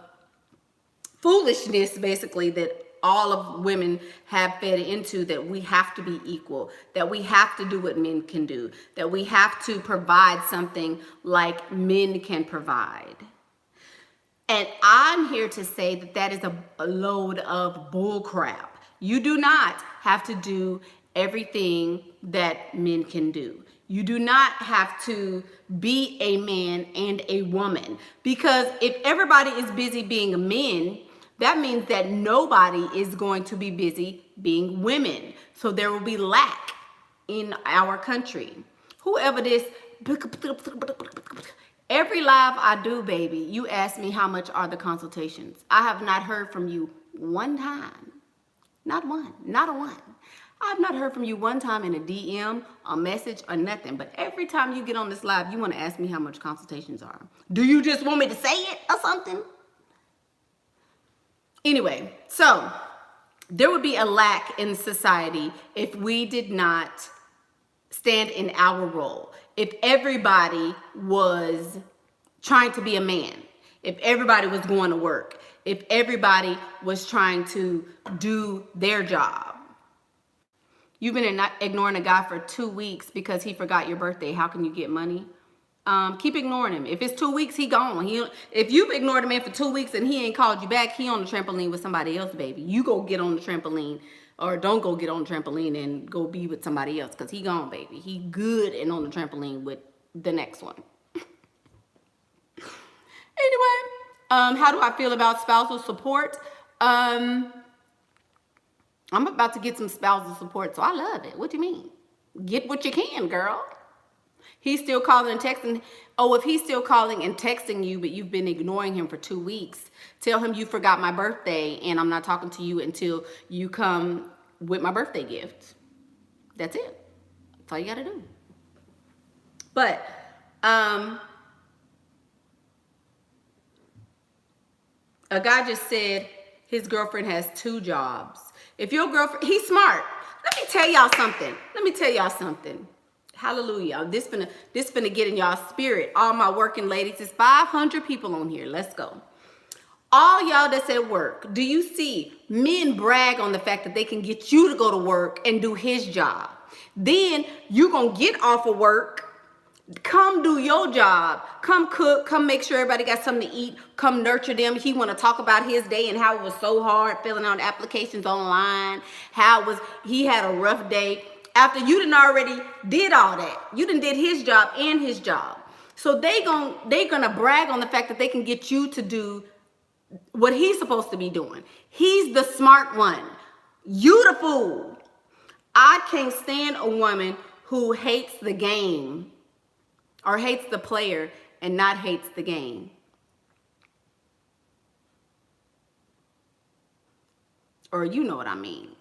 foolishness, basically, that all of women have fed into, that we have to be equal, that we have to do what men can do, that we have to provide something like men can provide. And I'm here to say that that is a load of bull crap. You do not have to do everything that men can do. You do not have to be a man and a woman, because if everybody is busy being a man, that means that nobody is going to be busy being women. So there will be lack in our country. Whoever this, every live I do, baby, you ask me how much are the consultations. I have not heard from you one time. Not one, not a one. I've not heard from you one time in a DM, a message, or nothing. But every time you get on this live, you want to ask me how much consultations are. Do you just want me to say it or something? Anyway, so there would be a lack in society if we did not stand in our role. If everybody was trying to be a man, if everybody was going to work, if everybody was trying to do their job. You've been ignoring a guy for 2 weeks because he forgot your birthday. How can you get money? Keep ignoring him. If it's 2 weeks, he gone. If you've ignored a man for 2 weeks and he ain't called you back, he on the trampoline with somebody else, baby. You go get on the trampoline, or don't go get on the trampoline and go be with somebody else, because he gone, baby. He good and on the trampoline with the next one. Anyway, how do I feel about spousal support? I'm about to get some spousal support, so I love it. What do you mean? Get what you can, girl. He's still calling and texting. Oh, if he's still calling and texting you, but you've been ignoring him for 2 weeks, tell him you forgot my birthday and I'm not talking to you until you come with my birthday gift. That's it. That's all you gotta do. But, a guy just said his girlfriend has 2 jobs. If your girlfriend, he's smart. Let me tell y'all something. Hallelujah. This finna get in y'all spirit. All my working ladies, it's 500 people on here. Let's go. All y'all that's at work, do you see men brag on the fact that they can get you to go to work and do his job? Then you gonna get off of work, come do your job, come cook, come make sure everybody got something to eat, come nurture them. He want to talk about his day and how it was so hard filling out applications online, he had a rough day. After you done already did all that, you done did his job and his job. So they gonna brag on the fact that they can get you to do what he's supposed to be doing. He's the smart one. You the fool. I can't stand a woman who hates the game or hates the player and not hates the game. Or you know what I mean.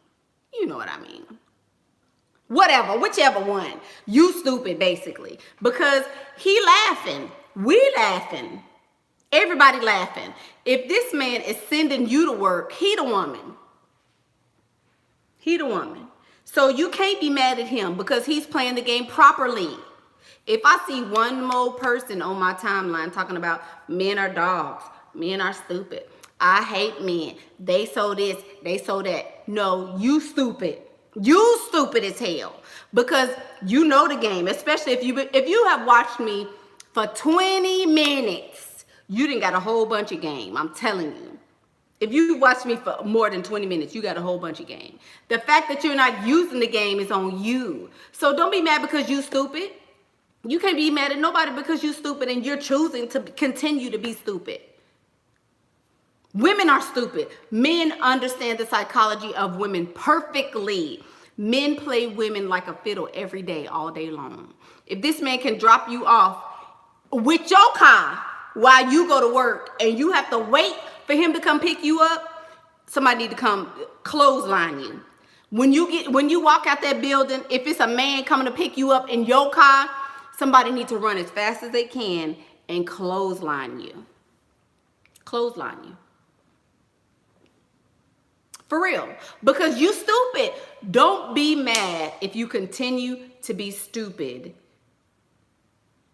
You know what I mean. Whatever, whichever one. You stupid, basically. Because he laughing. We laughing. Everybody laughing. If this man is sending you to work, he the woman. He the woman. So you can't be mad at him because he's playing the game properly. If I see one more person on my timeline talking about men are dogs, men are stupid, I hate men, they so this, they so that. No, you stupid. You stupid as hell. Because you know the game, especially if you have watched me for 20 minutes, you done got a whole bunch of game. I'm telling you. If you watch me for more than 20 minutes, you got a whole bunch of game. The fact that you're not using the game is on you. So don't be mad because you stupid. You can't be mad at nobody because you're stupid and you're choosing to continue to be stupid. Women are stupid. Men understand the psychology of women perfectly. Men play women like a fiddle every day, all day long. If this man can drop you off with your car while you go to work and you have to wait for him to come pick you up, somebody need to come clothesline you. When you walk out that building, if it's a man coming to pick you up in your car, somebody need to run as fast as they can and clothesline you. Clothesline you. For real. Because you stupid. Don't be mad if you continue to be stupid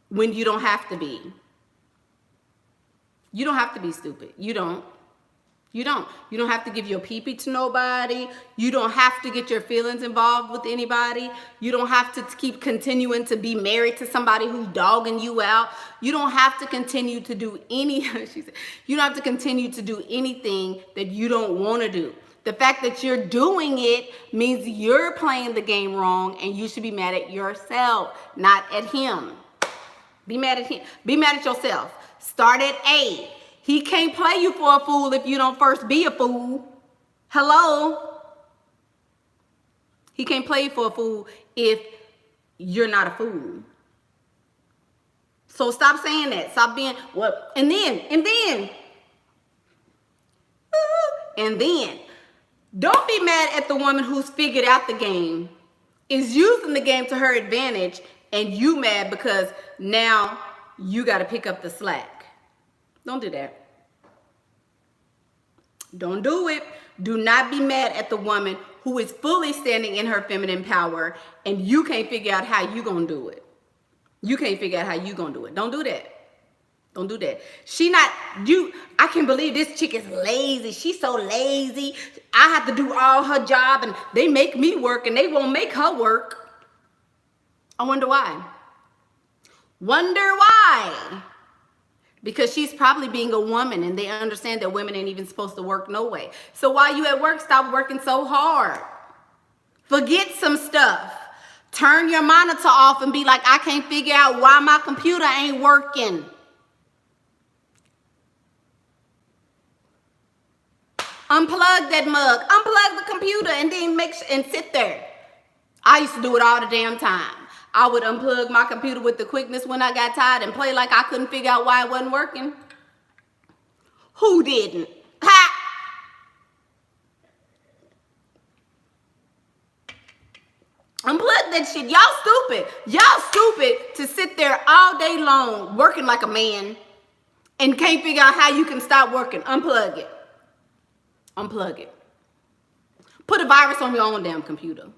when you don't have to be. You don't have to be stupid. You don't. You don't. You don't have to give your pee-pee to nobody. You don't have to get your feelings involved with anybody. You don't have to keep continuing to be married to somebody who's dogging you out. You don't have to continue to do you don't have to continue to do anything that you don't want to do. The fact that you're doing it means you're playing the game wrong and you should be mad at yourself, not at him. Be mad at him. Be mad at yourself. Start at A. He can't play you for a fool if you don't first be a fool. Hello? He can't play you for a fool if you're not a fool. So stop saying that. Stop being, well, and then, don't be mad at the woman who's figured out the game, is using the game to her advantage, and you mad because now you got to pick up the slack. Don't do that. Don't do it. Do not be mad at the woman who is fully standing in her feminine power and you can't figure out how you gonna do it. You can't figure out how you gonna do it. Don't do that. Don't do that. I can't believe this chick is lazy. She's so lazy. I have to do all her job and they make me work and they won't make her work. I wonder why. Wonder why. Because she's probably being a woman and they understand that women ain't even supposed to work no way. So while you at work, stop working so hard. Forget some stuff. Turn your monitor off and be like, I can't figure out why my computer ain't working. Unplug that mug. Unplug the computer and then sit there. I used to do it all the damn time. I would unplug my computer with the quickness when I got tired and play like I couldn't figure out why it wasn't working. Who didn't? Ha! Unplug that shit. Y'all stupid. Y'all stupid to sit there all day long working like a man and can't figure out how you can stop working. Unplug it. Unplug it. Put a virus on your own damn computer.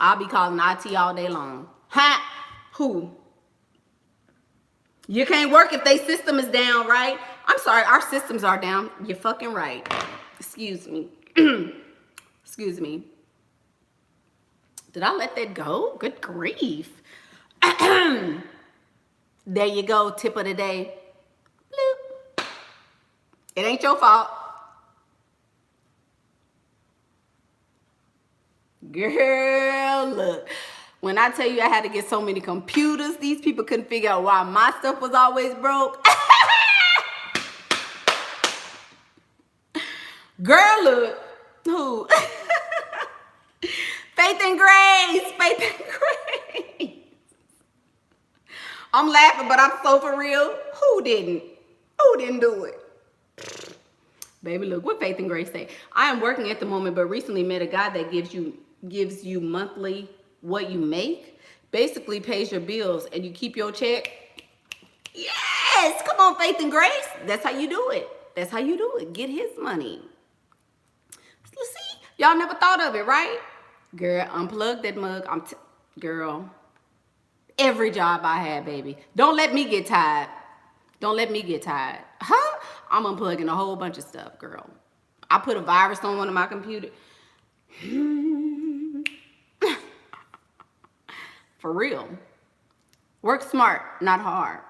I'll be calling IT all day long. Ha! Who? You can't work if their system is down, right? I'm sorry, our systems are down. You're fucking right. Excuse me. Excuse me. Did I let that go? Good grief. There you go, tip of the day. Bloop. It ain't your fault. Girl, look, when I tell you I had to get so many computers, these people couldn't figure out why my stuff was always broke. Girl, look, who? Faith and Grace, Faith and Grace. I'm laughing, but I'm so for real. Who didn't? Who didn't do it? Baby, look, what Faith and Grace say? I am working at the moment, but recently met a guy that gives you monthly what you make, basically pays your bills, and you keep your check. Yes, come on, Faith and Grace. That's how you do it. That's how you do it. Get his money. See, y'all never thought of it, right? Girl, unplug that mug. Girl, every job I had, baby. Don't let me get tired. Don't let me get tired. Huh? I'm unplugging a whole bunch of stuff, girl. I put a virus on one of my computers. For real. Work smart, not hard.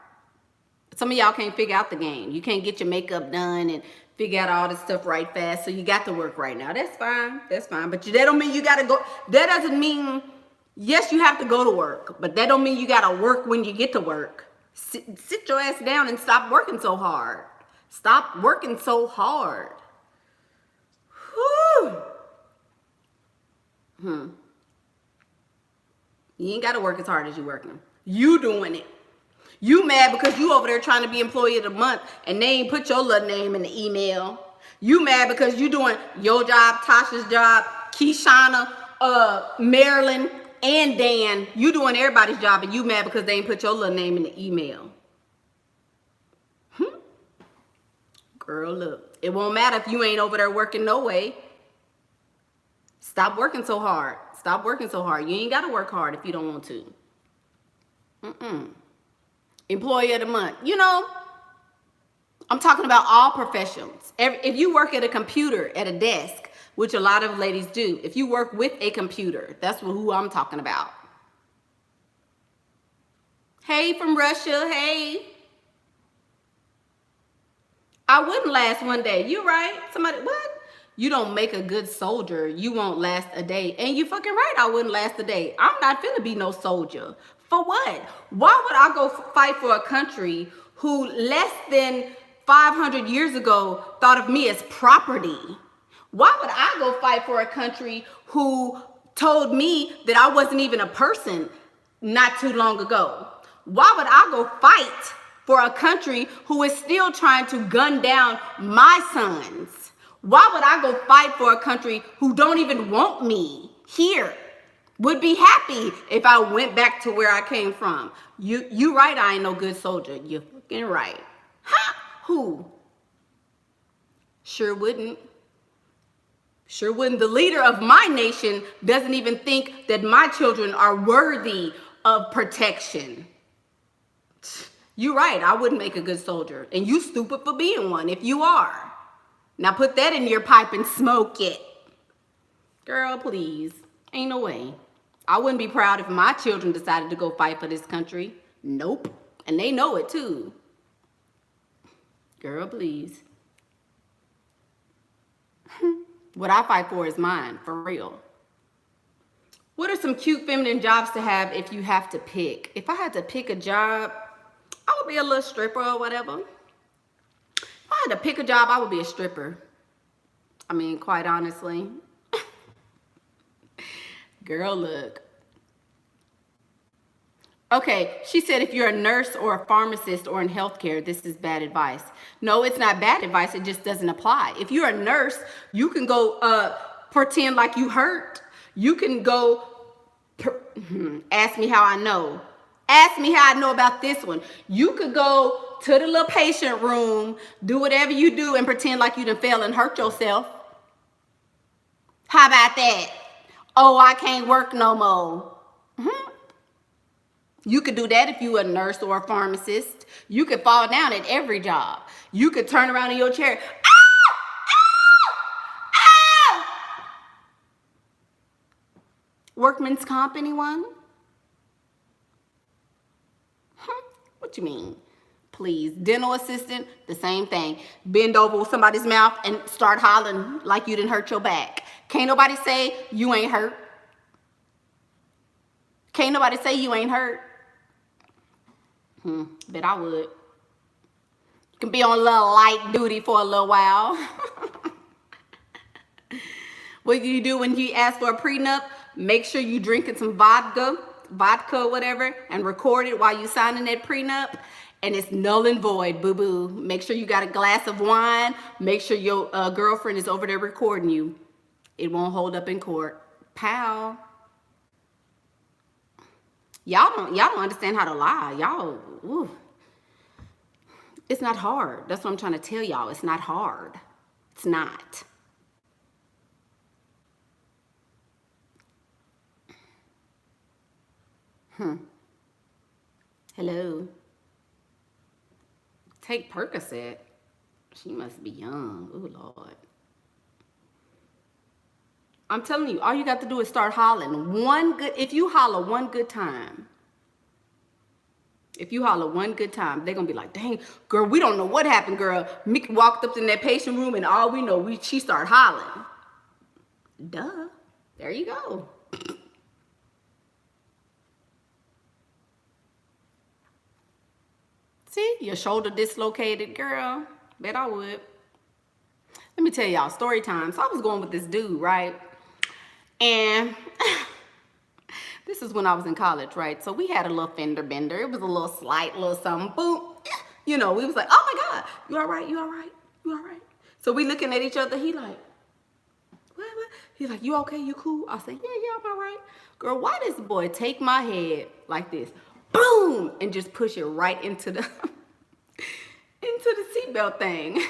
Some of y'all can't figure out the game. You can't get your makeup done and figure out all this stuff right fast, so you got to work right now. That's fine. That's fine. But that don't mean you got to go. That doesn't mean, yes, you have to go to work, but that don't mean you got to work when you get to work. Sit your ass down and stop working so hard. Stop working so hard. Whew. You ain't got to work as hard as you working. You doing it. You mad because you over there trying to be employee of the month and they ain't put your little name in the email. You mad because you doing your job, Tasha's job, Keyshana, Marilyn, and Dan. You doing everybody's job and you mad because they ain't put your little name in the email. Girl, look. It won't matter if you ain't over there working no way. Stop working so hard. Stop working so hard. You ain't got to work hard if you don't want to. Employee of the month. You know, I'm talking about all professions. If you work at a computer, at a desk, which a lot of ladies do, if you work with a computer, that's who I'm talking about. Hey, from Russia. Hey. I wouldn't last one day. You right? Somebody, what? You don't make a good soldier, you won't last a day. And you fucking right, I wouldn't last a day. I'm not finna be no soldier. For what? Why would I go fight for a country who less than 500 years ago thought of me as property? Why would I go fight for a country who told me that I wasn't even a person not too long ago? Why would I go fight for a country who is still trying to gun down my sons? Why would I go fight for a country who don't even want me here? Would be happy if I went back to where I came from. You right, I ain't no good soldier. You fucking right. Ha! Who? Sure wouldn't. Sure wouldn't. The leader of my nation doesn't even think that my children are worthy of protection. You right, I wouldn't make a good soldier. And you stupid for being one if you are. Now put that in your pipe and smoke it. Girl, please. Ain't no way. I wouldn't be proud if my children decided to go fight for this country. Nope. And they know it too. Girl, please. What I fight for is mine, for real. What are some cute feminine jobs to have if you have to pick? If I had to pick a job, I would be a little stripper or whatever. If I had to pick a job, I would be a stripper. I mean, quite honestly. Girl, look. Okay, she said if you're a nurse or a pharmacist or in healthcare, this is bad advice. No, it's not bad advice. It just doesn't apply. If you're a nurse, you can go pretend like you hurt. You can go ask me how I know. Ask me how I know about this one. You could go to the little patient room, do whatever you do, and pretend like you done fell and hurt yourself. How about that? Oh, I can't work no more. You could do that if you were a nurse or a pharmacist. You could fall down at every job. You could turn around in your chair. Ow! Ow! Ow! Workman's comp, anyone? What you mean? Please. Dental assistant, the same thing. Bend over somebody's mouth and start hollering like you didn't hurt your back. Can't nobody say you ain't hurt. Can't nobody say you ain't hurt. Bet I would. You can be on a little light duty for a little while. What do you do when you ask for a prenup? Make sure you drinking some vodka or whatever, and record it while you signing that prenup. And it's null and void, boo-boo. Make sure you got a glass of wine. Make sure your girlfriend is over there recording you. It won't hold up in court. Pow. Y'all don't understand how to lie. Y'all, ooh. It's not hard. That's what I'm trying to tell y'all. It's not hard. It's not. Hello. Take Percocet. She must be young. Oh, Lord. I'm telling you, all you got to do is start hollering. If you holler one good time, they're going to be like, dang, girl, we don't know what happened, girl. Mick walked up in that patient room and all we know, she started hollering. Duh. There you go. See, your shoulder dislocated, girl. Bet I would. Let me tell y'all, story time. So I was going with this dude, right? And this is when I was in college, right? So we had a little fender bender. It was a little slight, little something. Boom. You know, we was like, oh my God, you all right? You all right? You all right? So we looking at each other. He like, what? He's like, you okay? You cool? I say, yeah, I'm all right. Girl, why does the boy take my head like this? Boom! And just push it right into the seatbelt thing.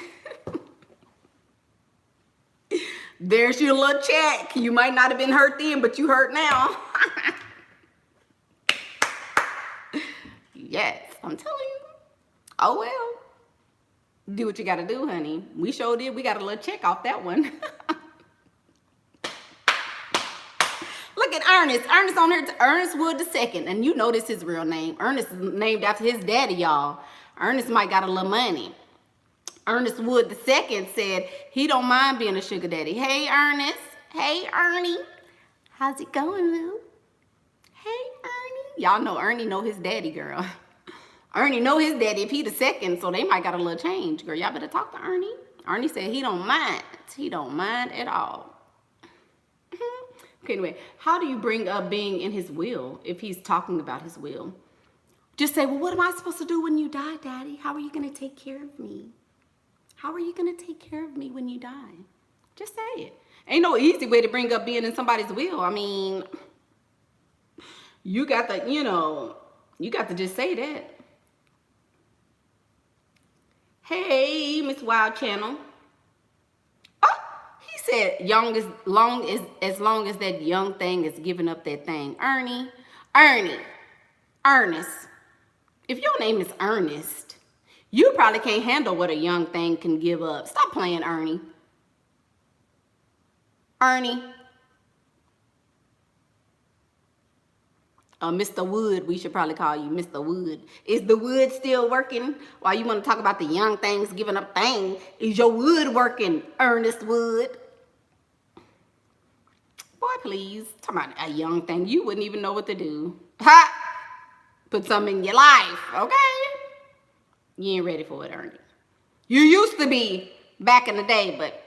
There's your little check. You might not have been hurt then, but you hurt now. Yes, I'm telling you. Oh, well. Do what you got to do, honey. We sure did. We got a little check off that one. Look at Ernest. Ernest on here. Ernest Wood II. And you know this is his real name. Ernest is named after his daddy, y'all. Ernest might got a little money. Ernest Wood II said he don't mind being a sugar daddy. Hey, Ernest. Hey, Ernie. How's it going, Lou? Hey, Ernie. Y'all know Ernie know his daddy, girl. Ernie know his daddy if he the second, so they might got a little change, girl. Y'all better talk to Ernie. Ernie said he don't mind. He don't mind at all. Okay, anyway, how do you bring up being in his will if he's talking about his will? Just say, well, what am I supposed to do when you die, Daddy? How are you going to take care of me? How are you going to take care of me when you die? Just say it. Ain't no easy way to bring up being in somebody's will. I mean, you got to, you got to just say that. Hey, Miss Wild Channel. Oh, he said, as long as that young thing is giving up that thing. Ernest. If your name is Ernest, you probably can't handle what a young thing can give up. Stop playing, Ernie. Mr. Wood, we should probably call you Mr. Wood. Is the wood still working? While you want to talk about the young things giving up thing, is your wood working, Ernest Wood? Boy, please. Talk about a young thing. You wouldn't even know what to do. Ha! Put something in your life, okay? You ain't ready for it, Ernie. You used to be back in the day, but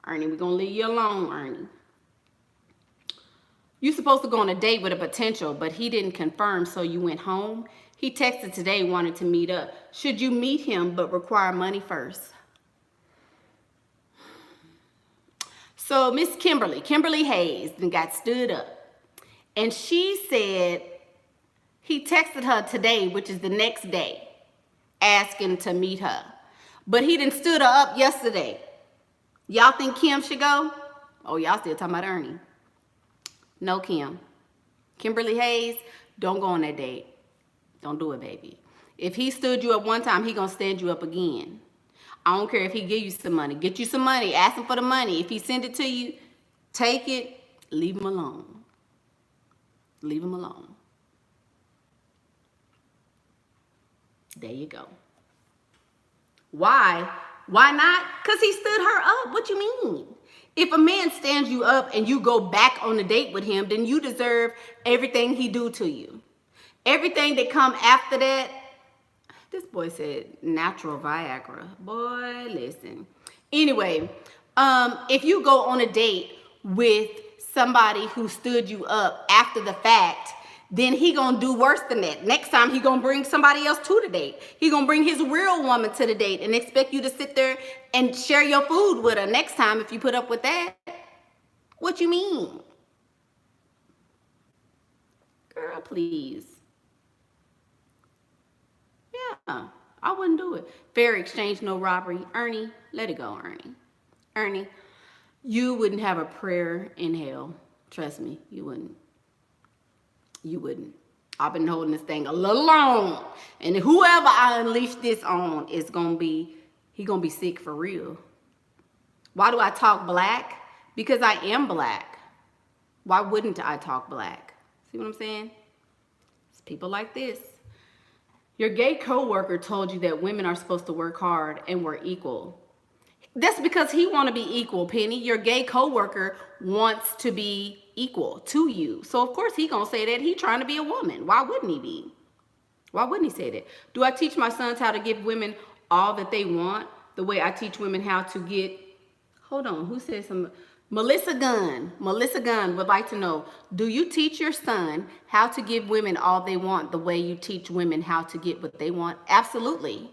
Ernie, we're going to leave you alone, Ernie. You're supposed to go on a date with a potential, but he didn't confirm, so you went home. He texted today, wanted to meet up. Should you meet him, but require money first? So Miss Kimberly Hayes, then got stood up. And she said he texted her today, which is the next day, asking to meet her. But he didn't stood her up yesterday. Y'all think Kim should go? Oh, y'all still talking about Ernie. No, Kim. Kimberly Hayes, don't go on that date. Don't do it, baby. If he stood you up one time, he gonna stand you up again. I don't care if he give you some money. Get you some money. Ask him for the money. If he send it to you, take it. Leave him alone. Leave him alone. There you go. Why? Why not? Because he stood her up. What you mean? If a man stands you up and you go back on a date with him, then you deserve everything he do to you. Everything that come after that, this boy said natural Viagra. Boy, listen. Anyway, if you go on a date with somebody who stood you up after the fact, then he gonna do worse than that. Next time he gonna bring somebody else to the date. He gonna bring his real woman to the date and expect you to sit there and share your food with her next time if you put up with that. What you mean? Girl, please. Yeah, I wouldn't do it. Fair exchange, no robbery. Ernie, let it go, Ernie. Ernie, you wouldn't have a prayer in hell. Trust me, you wouldn't. You wouldn't. I've been holding this thing a little long. And whoever I unleash this on is gonna be, he gonna be sick for real. Why do I talk black? Because I am black. Why wouldn't I talk black? See what I'm saying? It's people like this. Your gay coworker told you that women are supposed to work hard and we're equal. That's because he want to be equal, Penny. Your gay coworker wants to be equal to you. So of course he gonna say that. He trying to be a woman. Why wouldn't he be? Why wouldn't he say that? Do I teach my sons how to give women all that they want? The way I teach women how to get, hold on, who said something? Melissa Gunn would like to know, do you teach your son how to give women all they want the way you teach women how to get what they want? Absolutely.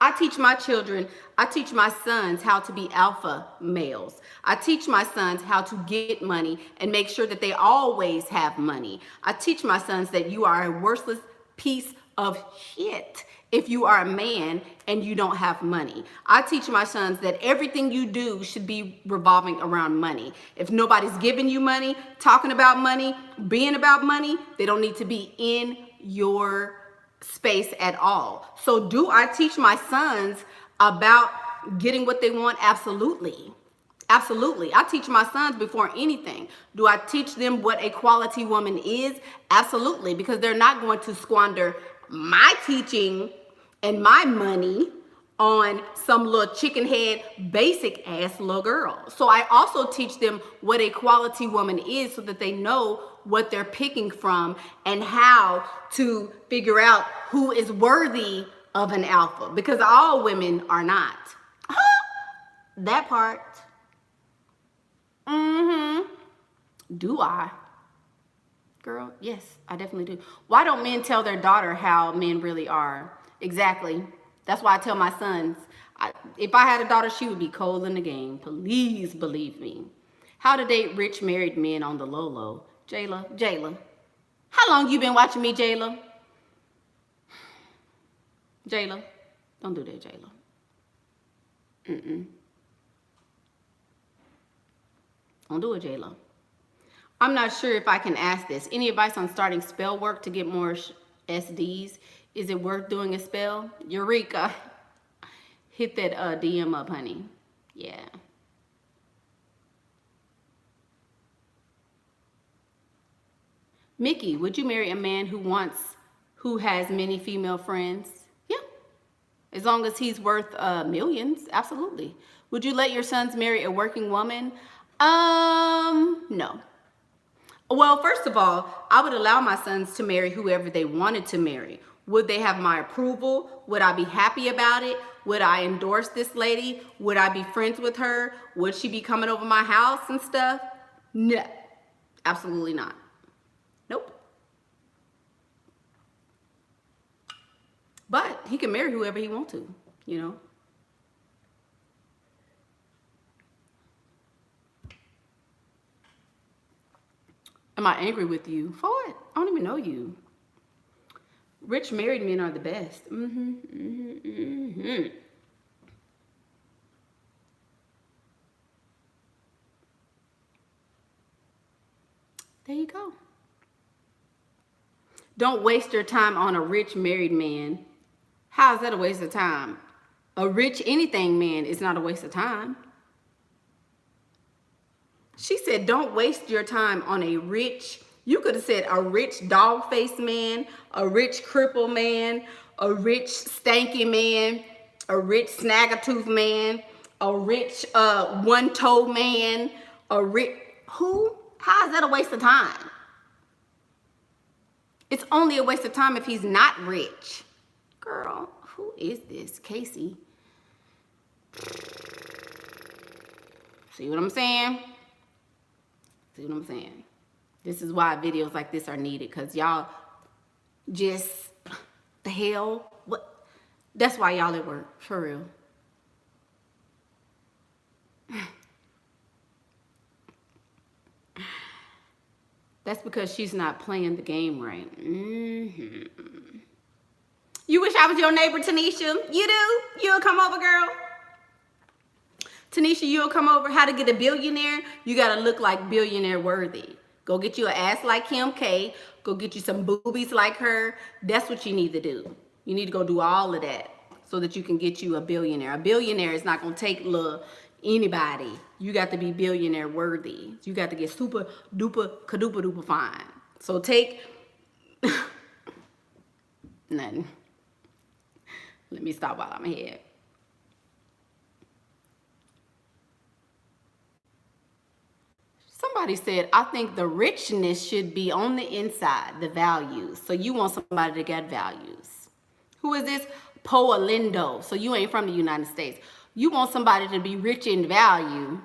I teach my children, I teach my sons how to be alpha males. I teach my sons how to get money and make sure that they always have money. I teach my sons that you are a worthless piece of shit if you are a man and you don't have money. I teach my sons that everything you do should be revolving around money. If nobody's giving you money, talking about money, being about money, they don't need to be in your space at all. So do I teach my sons about getting what they want? Absolutely. Absolutely. I teach my sons before anything. Do I teach them what a quality woman is? Absolutely, because they're not going to squander my teaching and my money on some little chicken head, basic ass little girl. So I also teach them what a quality woman is so that they know what they're picking from and how to figure out who is worthy of an alpha, because all women are not. That part. Do I? Girl, yes, I definitely do. Why don't men tell their daughter how men really are? Exactly. That's why I tell my sons, if I had a daughter, she would be cold in the game. Please believe me. How to date rich married men on the low low. Jayla. How long you been watching me, Jayla? Jayla, don't do that, Jayla. Don't do it, Jayla. I'm not sure if I can ask this. Any advice on starting spell work to get more SDs? Is it worth doing a spell? Eureka. Hit that DM up, honey. Yeah. Mickey, would you marry a man who has many female friends? Yeah. As long as he's worth millions, absolutely. Would you let your sons marry a working woman? No. Well, first of all, I would allow my sons to marry whoever they wanted to marry. Would they have my approval? Would I be happy about it? Would I endorse this lady? Would I be friends with her? Would she be coming over my house and stuff? No, absolutely not. Nope. But he can marry whoever he wants to, you know. Am I angry with you? For what? I don't even know you. Rich married men are the best. There you go. Don't waste your time on a rich married man. How is that a waste of time? A rich anything man is not a waste of time. She said, don't waste your time on a rich, you could have said a rich dog-faced man, a rich cripple man, a rich stanky man, a rich snag-a-tooth man, a rich one-toe man, a rich, who? How is that a waste of time? It's only a waste of time if he's not rich. Girl, who is this? Casey. See what I'm saying? See what I'm saying? This is why videos like this are needed, because y'all just, the hell? What? That's why y'all at work, for real. That's because she's not playing the game right. You wish I was your neighbor, Tanisha? You do? You'll come over, girl? Tanisha, you'll come over. How to get a billionaire? You gotta look like billionaire worthy. Go get you an ass like Kim K. Go get you some boobies like her. That's what you need to do. You need to go do all of that so that you can get you a billionaire. A billionaire is not going to take anybody. You got to be billionaire worthy. You got to get super duper kaduper duper fine. So take nothing. Let me stop while I'm ahead. Somebody said, I think the richness should be on the inside, the values. So you want somebody to get values. Who is this? Poalindo. So you ain't from the United States. You want somebody to be rich in value.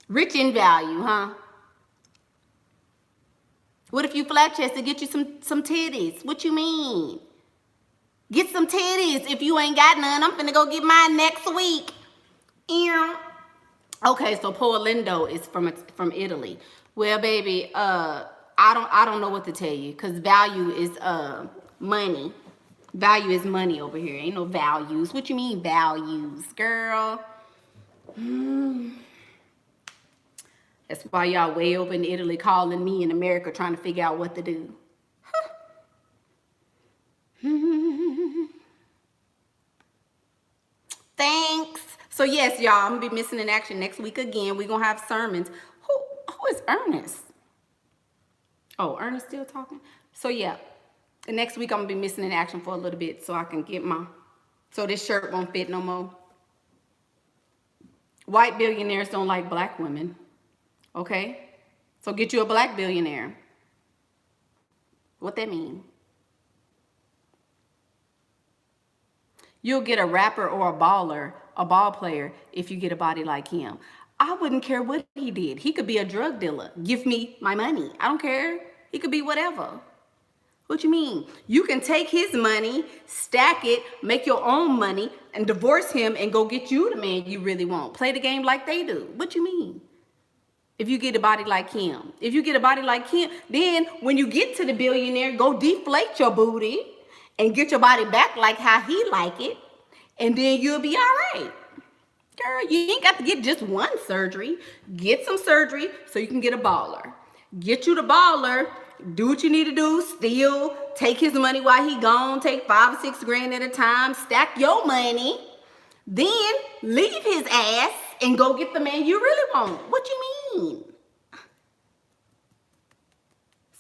Rich in value, huh? What if you flat chested, get you some titties? What you mean? Get some titties. If you ain't got none, I'm finna go get mine next week. Okay, so Poalindo is from Italy. Well, baby, I don't know what to tell you, because value is money. Value is money over here. Ain't no values. What you mean values, girl? That's why y'all way over in Italy calling me in America trying to figure out what to do. Thanks. So yes, y'all, I'm gonna be missing in action next week again. We're gonna have sermons. Who is Ernest? Oh, Ernest still talking? So yeah, the next week I'm gonna be missing in action for a little bit so I can get so this shirt won't fit no more. White billionaires don't like black women. Okay? So get you a black billionaire. What that mean? You'll get a rapper or a ball player, if you get a body like him. I wouldn't care what he did. He could be a drug dealer. Give me my money. I don't care. He could be whatever. What you mean? You can take his money, stack it, make your own money, and divorce him and go get you the man you really want. Play the game like they do. What you mean? If you get a body like him. If you get a body like him, then when you get to the billionaire, go deflate your booty and get your body back like how he like it, and then you'll be all right. Girl, you ain't got to get just one surgery. Get some surgery so you can get a baller. Get you the baller, do what you need to do, still take his money while he gone, take 5 or 6 grand at a time, stack your money, then leave his ass and go get the man you really want. What you mean?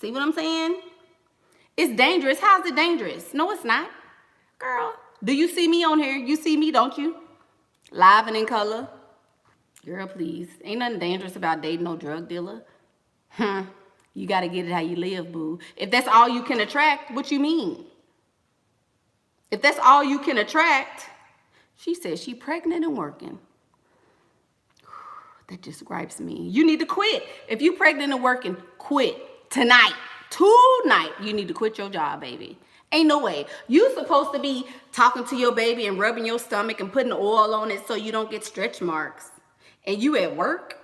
See what I'm saying? It's dangerous. How's it dangerous? No, it's not. Girl, do you see me on here? You see me, don't you? Live and in color. Girl, please. Ain't nothing dangerous about dating no drug dealer. You got to get it how you live, boo. If that's all you can attract, what you mean? If that's all you can attract, she says she pregnant and working. That just gripes me. You need to quit. If you pregnant and working, quit. Tonight. You need to quit your job, baby. Ain't no way. You supposed to be talking to your baby and rubbing your stomach and putting oil on it so you don't get stretch marks. And you at work?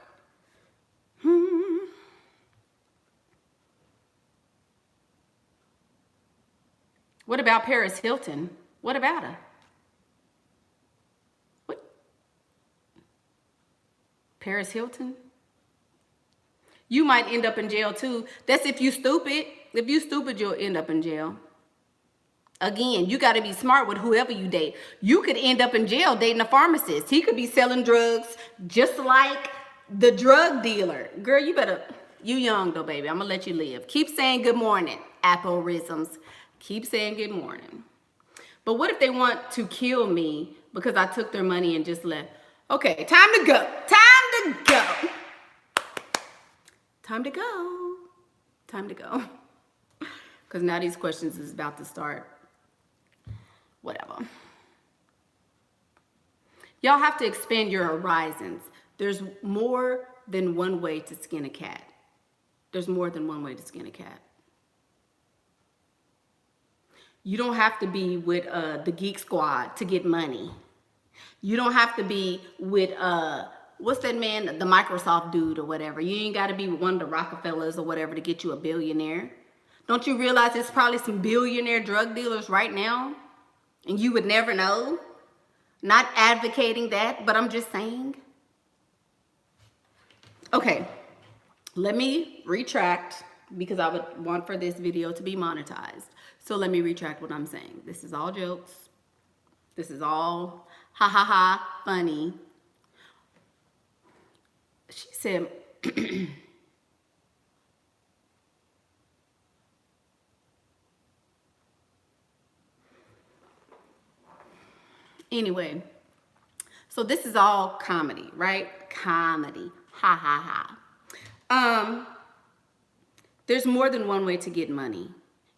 What about Paris Hilton? What about her? What? Paris Hilton? You might end up in jail too. That's if you stupid. If you stupid, you'll end up in jail. Again, you got to be smart with whoever you date. You could end up in jail dating a pharmacist. He could be selling drugs just like the drug dealer. Girl, you young though, baby. I'm going to let you live. Keep saying good morning, aphorisms. Keep saying good morning. But what if they want to kill me because I took their money and just left? Okay, time to go. Time to go. Time to go. Time to go. Because now these questions is about to start. Whatever. Y'all have to expand your horizons. There's more than one way to skin a cat. There's more than one way to skin a cat. You don't have to be with the Geek Squad to get money. You don't have to be with, what's that man, the Microsoft dude or whatever. You ain't got to be with one of the Rockefellers or whatever to get you a billionaire. Don't you realize there's probably some billionaire drug dealers right now? And you would never know? Not advocating that, but I'm just saying. Okay, let me retract, because I would want for this video to be monetized. So let me retract what I'm saying. This is all jokes. This is all ha ha ha funny. She said, anyway, so this is all comedy, right? Comedy. Ha ha ha. There's more than one way to get money.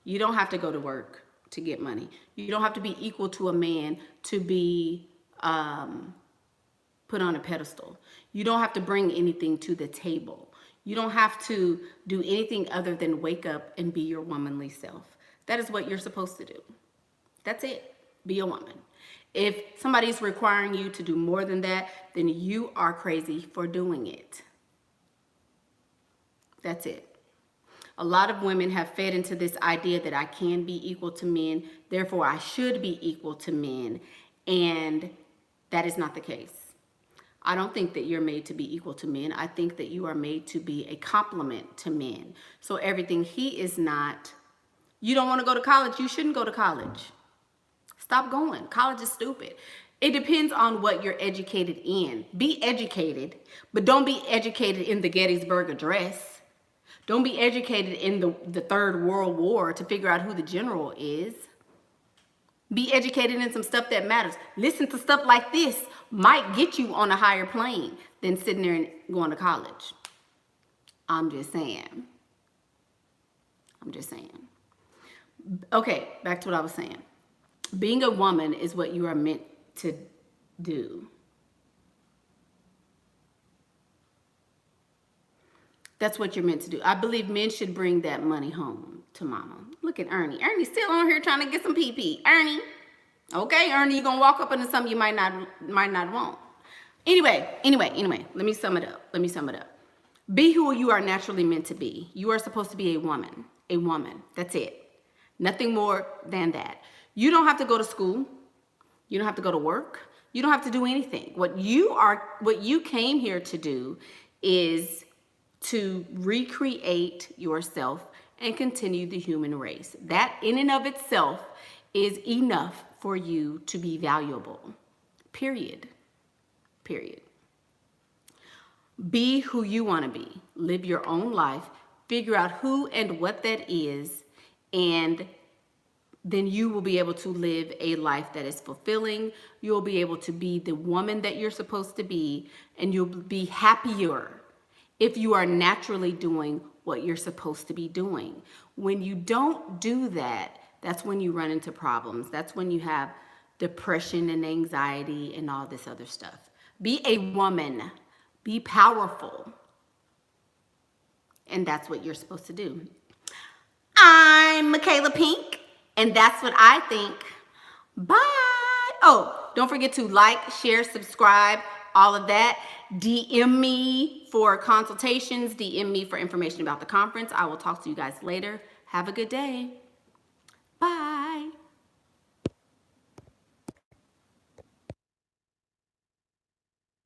You don't have to go to work to get money. You don't have to be equal to a man to be put on a pedestal. You don't have to bring anything to the table. You don't have to do anything other than wake up and be your womanly self. That is what you're supposed to do. That's it. Be a woman. If somebody's requiring you to do more than that, then you are crazy for doing it. That's it. A lot of women have fed into this idea that I can be equal to men, therefore I should be equal to men, and that is not the case. I don't think that you're made to be equal to men. I think that you are made to be a complement to men. So everything he is not, you don't want to go to college, you shouldn't go to college. Stop going. College is stupid. It depends on what you're educated in. Be educated, but don't be educated in the Gettysburg Address. Don't be educated in the Third World War to figure out who the general is. Be educated in some stuff that matters. Listen to stuff like this might get you on a higher plane than sitting there and going to college. I'm just saying. Okay, back to what I was saying. Being a woman is what you are meant to do. That's what you're meant to do. I believe men should bring that money home to mama. Look at Ernie. Ernie's still on here trying to get some pee-pee. Ernie. Okay, Ernie, you're going to walk up into something you might not want. Anyway, let me sum it up. Be who you are naturally meant to be. You are supposed to be a woman. A woman. That's it. Nothing more than that. You don't have to go to school. You don't have to go to work. You don't have to do anything. What you came here to do is to recreate yourself and continue the human race. That in and of itself is enough for you to be valuable. Period. Be who you want to be. Live your own life. Figure out who and what that is, and then you will be able to live a life that is fulfilling. You'll be able to be the woman that you're supposed to be, and you'll be happier if you are naturally doing what you're supposed to be doing. When you don't do that, that's when you run into problems. That's when you have depression and anxiety and all this other stuff. Be a woman. Be powerful. And that's what you're supposed to do. I'm Michaela Pink, and that's what I think. Bye. Oh, don't forget to like, share, subscribe, all of that. DM me for consultations. DM me for information about the conference. I will talk to you guys later. Have a good day.